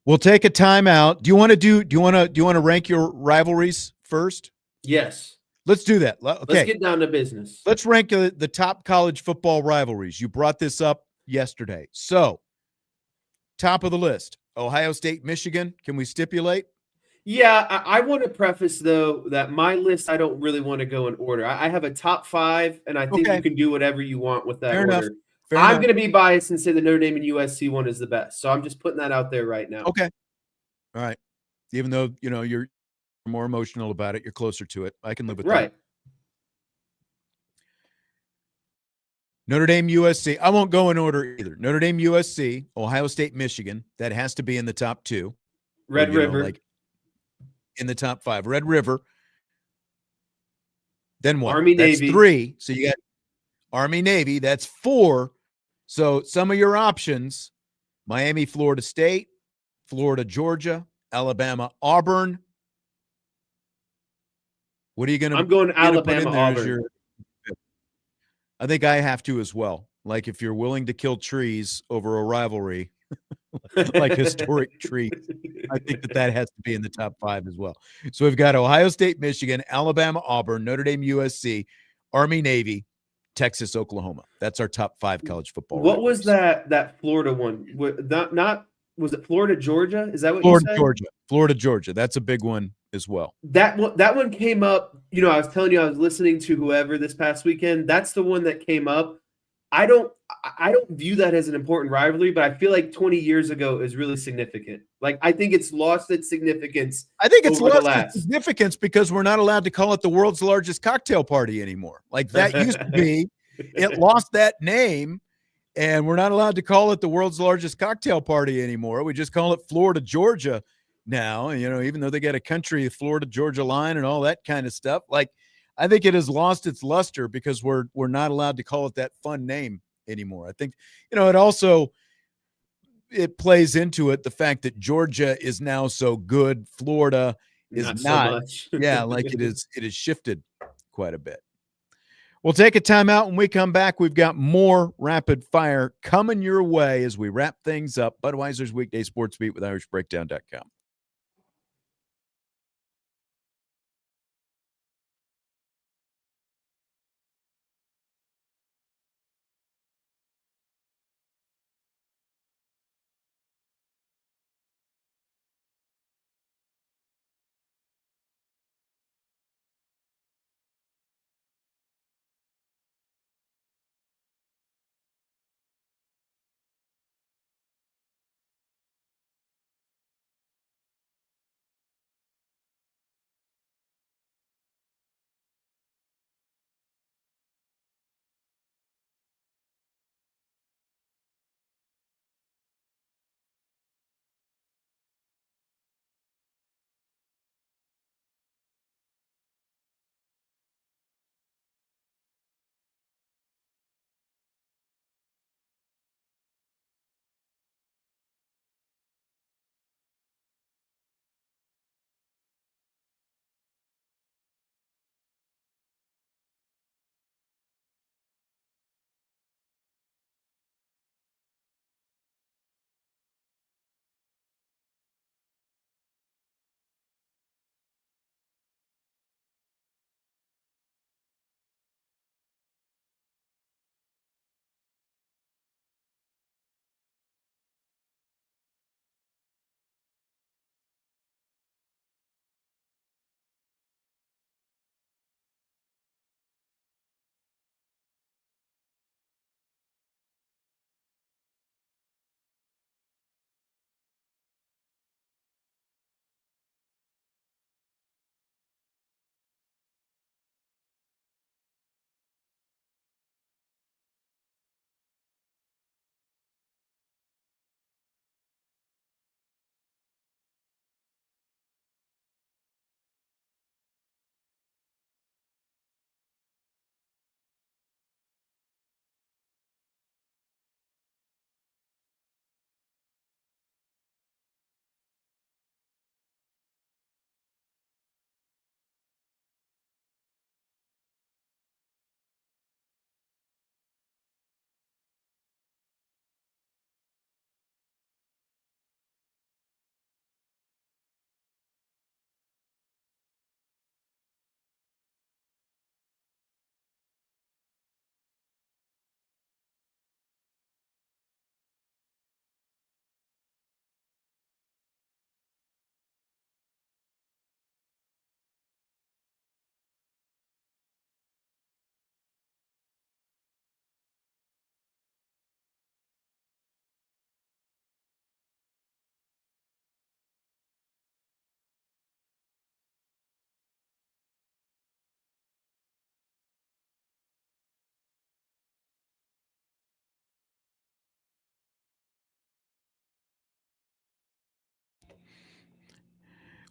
We'll take a timeout. Do you want to rank your rivalries first? Yes. Let's do that. Okay. Let's get down to business. Let's rank the top college football rivalries. You brought this up yesterday. So, top of the list, Ohio State, Michigan. Can we stipulate? Yeah, I want to preface, though, that my list, I don't really want to go in order. I have a top 5, and I think you can do whatever you want with that Fair order. enough. Fair I'm enough. going to be biased and say the Notre Dame and USC one is the best. So I'm just putting that out there right now. Okay. All right. Even though, you're more emotional about it, you're closer to it. I can live with that. Notre Dame, USC. I won't go in order either. Notre Dame, USC, Ohio State, Michigan. That has to be in the top 2. Red River. Like in the top 5. Red River. Then what? Army, That's Navy. 3. So you got Army, Navy. That's 4. So some of your options, Miami, Florida State, Florida, Georgia, Alabama, Auburn. What are you going to? I'm going Alabama, Auburn. I think I have to as well. Like if you're willing to kill trees over a rivalry, like historic trees, I think that has to be in the top 5 as well. So we've got Ohio State, Michigan, Alabama, Auburn, Notre Dame, USC, Army, Navy, Texas, Oklahoma. That's our top 5 college football. What was that Florida one? Not was it Florida, Georgia? Is that what Florida, you said? Georgia? Florida, Georgia. That's a big one as well. That one came up. I was telling you I was listening to whoever this past weekend. That's the one that came up. I don't view that as an important rivalry, but I feel like 20 years ago is really significant. Like I think it's lost its significance. I think it's lost its significance because we're not allowed to call it the world's largest cocktail party anymore. Like that used to be. It lost that name, and we're not allowed to call it the world's largest cocktail party anymore. We just call it Florida, Georgia now. And, even though they got a country, Florida, Georgia line and all that kind of stuff, like I think it has lost its luster because we're not allowed to call it that fun name anymore. I think, it plays into it the fact that Georgia is now so good. Florida is not. So much. Yeah, like it is shifted quite a bit. We'll take a timeout. When we come back, we've got more rapid fire coming your way as we wrap things up. Budweiser's Weekday Sports Beat with IrishBreakdown.com.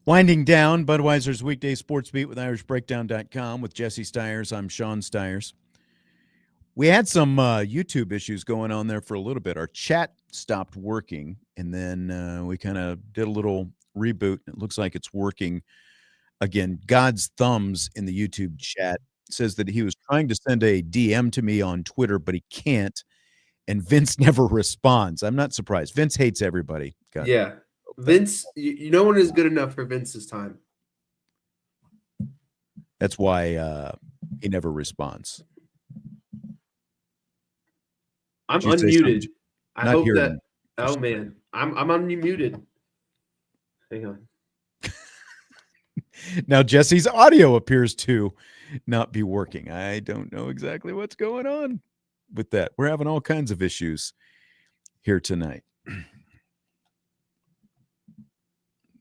Winding down Budweiser's weekday sports beat with IrishBreakdown.com with Jesse Stiers. I'm Sean Stiers. We had some YouTube issues going on there for a little bit. Our chat stopped working, and then we kind of did a little reboot. It looks like it's working again. God's thumbs in the YouTube chat says that he was trying to send a DM to me on Twitter, but he can't, and Vince never responds. I'm not surprised. Vince hates everybody. Yeah. Vince, no one is good enough for Vince's time. That's why he never responds. I'm unmuted. I hope here that. Oh man, I'm unmuted. Hang on. Now Jesse's audio appears to not be working. I don't know exactly what's going on with that. We're having all kinds of issues here tonight.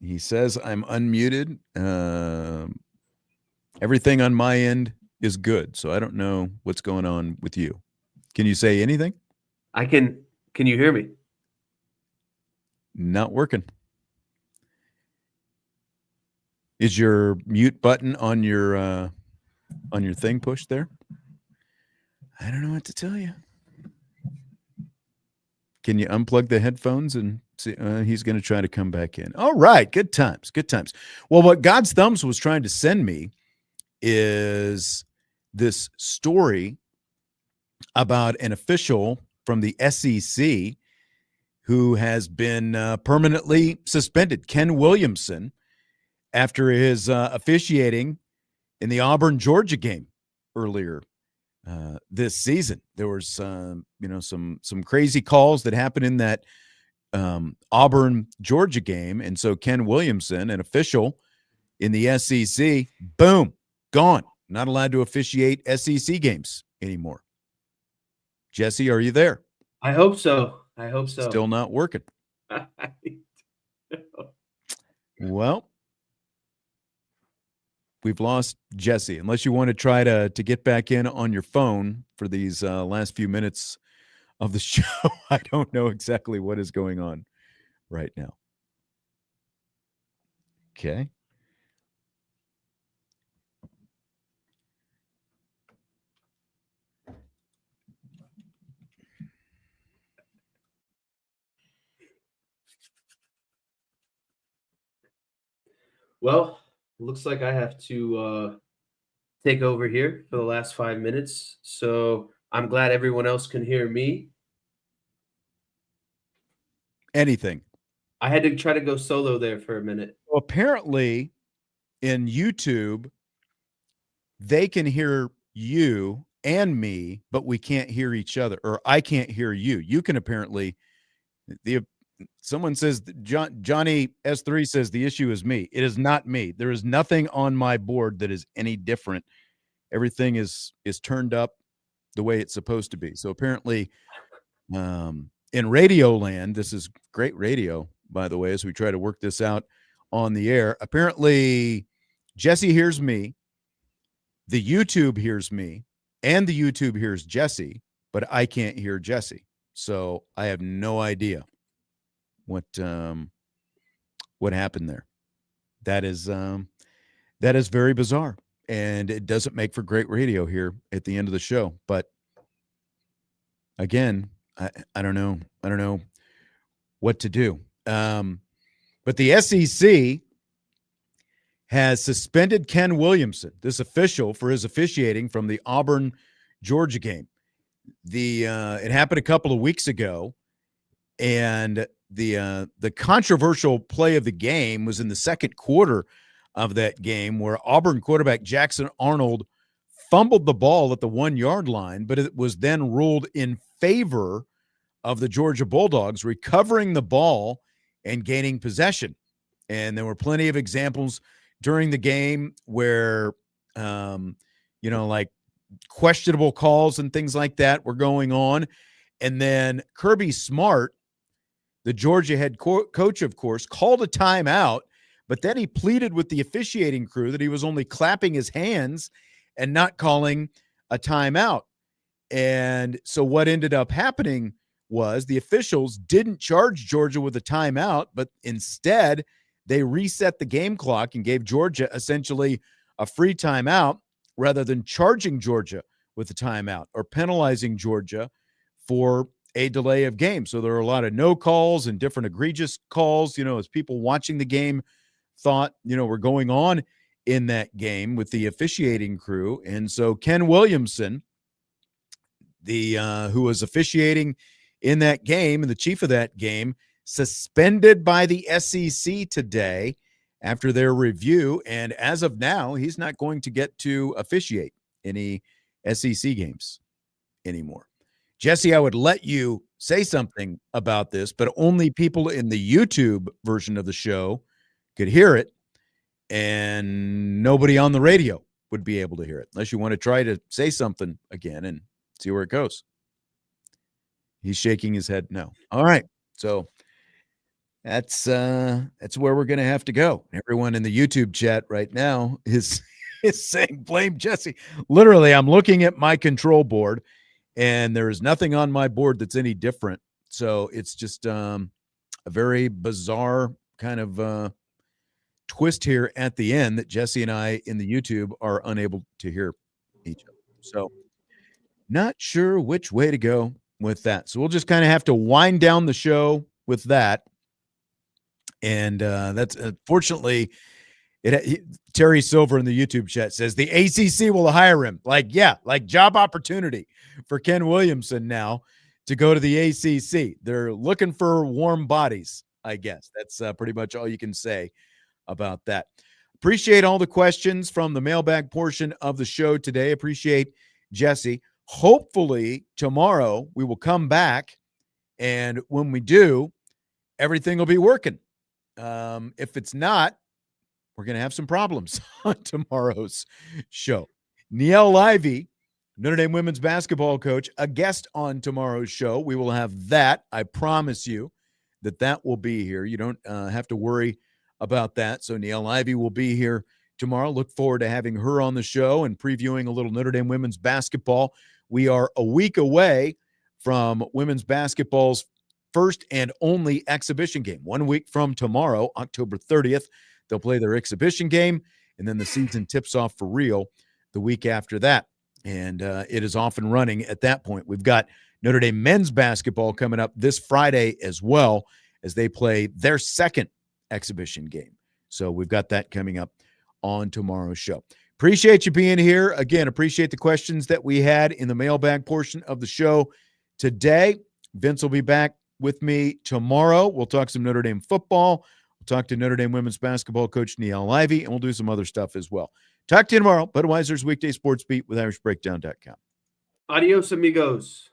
He says I'm unmuted. Everything on my end is good, so I don't know what's going on with you. Can you say anything? I can. Can you hear me? Not working. Is your mute button on your thing pushed there? I don't know what to tell you. Can you unplug the headphones and see? He's going to try to come back in. All right. Good times. Good times. Well, what God's Thumbs was trying to send me is this story about an official from the SEC who has been permanently suspended, Ken Williamson, after his officiating in the Auburn-Georgia game earlier this season. There was some crazy calls that happened in that Auburn-Georgia game, and so Ken Williamson, an official in the SEC, boom, gone. Not allowed to officiate SEC games anymore. Jesse, are you there? I hope so. Still not working. Well, we've lost Jesse. Unless you want to try to get back in on your phone for these last few minutes of the show, I don't know exactly what is going on right now. Okay. Well, looks like I have to take over here for the last 5 minutes. So I'm glad everyone else can hear me. Anything. I had to try to go solo there for a minute. Well, apparently in YouTube, they can hear you and me, but we can't hear each other, or I can't hear you. You can apparently. Someone says Johnny S3 says the issue is me. It is not me. There is nothing on my board that is any different. Everything is turned up the way it's supposed to be. So apparently, in radio land, this is great radio, by the way, as we try to work this out on the air. Apparently, Jesse hears me, the YouTube hears me, and the YouTube hears Jesse, but I can't hear Jesse. So I have no idea what happened there. That is very bizarre, and it doesn't make for great radio here at the end of the show. But again, I don't know what to do. But the SEC has suspended Ken Williamson, this official, for his officiating from the Auburn-Georgia game. It happened a couple of weeks ago, and the controversial play of the game was in the second quarter of that game, where Auburn quarterback Jackson Arnold fumbled the ball at the 1-yard line, but it was then ruled in favor of the Georgia Bulldogs, recovering the ball and gaining possession. And there were plenty of examples during the game where, like questionable calls and things like that were going on. And then Kirby Smart, the Georgia head coach, of course, called a timeout, but then he pleaded with the officiating crew that he was only clapping his hands and not calling a timeout. And so what ended up happening was the officials didn't charge Georgia with a timeout, but instead they reset the game clock and gave Georgia essentially a free timeout rather than charging Georgia with a timeout or penalizing Georgia for a delay of game. So there are a lot of no calls and different egregious calls, as people watching the game thought, were going on in that game with the officiating crew. And so Ken Williamson, who was officiating in that game and the chief of that game, suspended by the SEC today after their review. And as of now, he's not going to get to officiate any SEC games anymore. Jesse, I would let you say something about this, but only people in the YouTube version of the show could hear it, and nobody on the radio would be able to hear it, unless you want to try to say something again and see where it goes. He's shaking his head no. All right. So that's where we're going to have to go. Everyone in the YouTube chat right now is saying blame Jesse. Literally, I'm looking at my control board, and there is nothing on my board that's any different. So it's just a very bizarre kind of twist here at the end that Jesse and I in the YouTube are unable to hear each other. So not sure which way to go with that. So we'll just kind of have to wind down the show with that. And that's fortunately, Terry Silver in the YouTube chat says the ACC will hire him. Like job opportunity for Ken Williamson now to go to the ACC. They're looking for warm bodies, I guess. That's pretty much all you can say about that. Appreciate all the questions from the mailbag portion of the show today. Appreciate Jesse. Hopefully tomorrow we will come back, and when we do, everything will be working. If it's not, we're going to have some problems on tomorrow's show. Niele Livey, Notre Dame women's basketball coach, a guest on tomorrow's show. We will have that. I promise you that will be here. You don't have to worry about that. So Niele Livey will be here tomorrow. Look forward to having her on the show and previewing a little Notre Dame women's basketball. We are a week away from women's basketball's first and only exhibition game. 1 week from tomorrow, October 30th, they'll play their exhibition game, and then the season tips off for real the week after that. And it is off and running at that point. We've got Notre Dame men's basketball coming up this Friday as well, as they play their second exhibition game. So we've got that coming up on tomorrow's show. Appreciate you being here. Again, appreciate the questions that we had in the mailbag portion of the show today. Vince will be back with me tomorrow. We'll talk some Notre Dame football. We'll talk to Notre Dame women's basketball coach Niele Livey, and we'll do some other stuff as well. Talk to you tomorrow. Budweiser's Weekday Sports Beat with IrishBreakdown.com. Adios, amigos.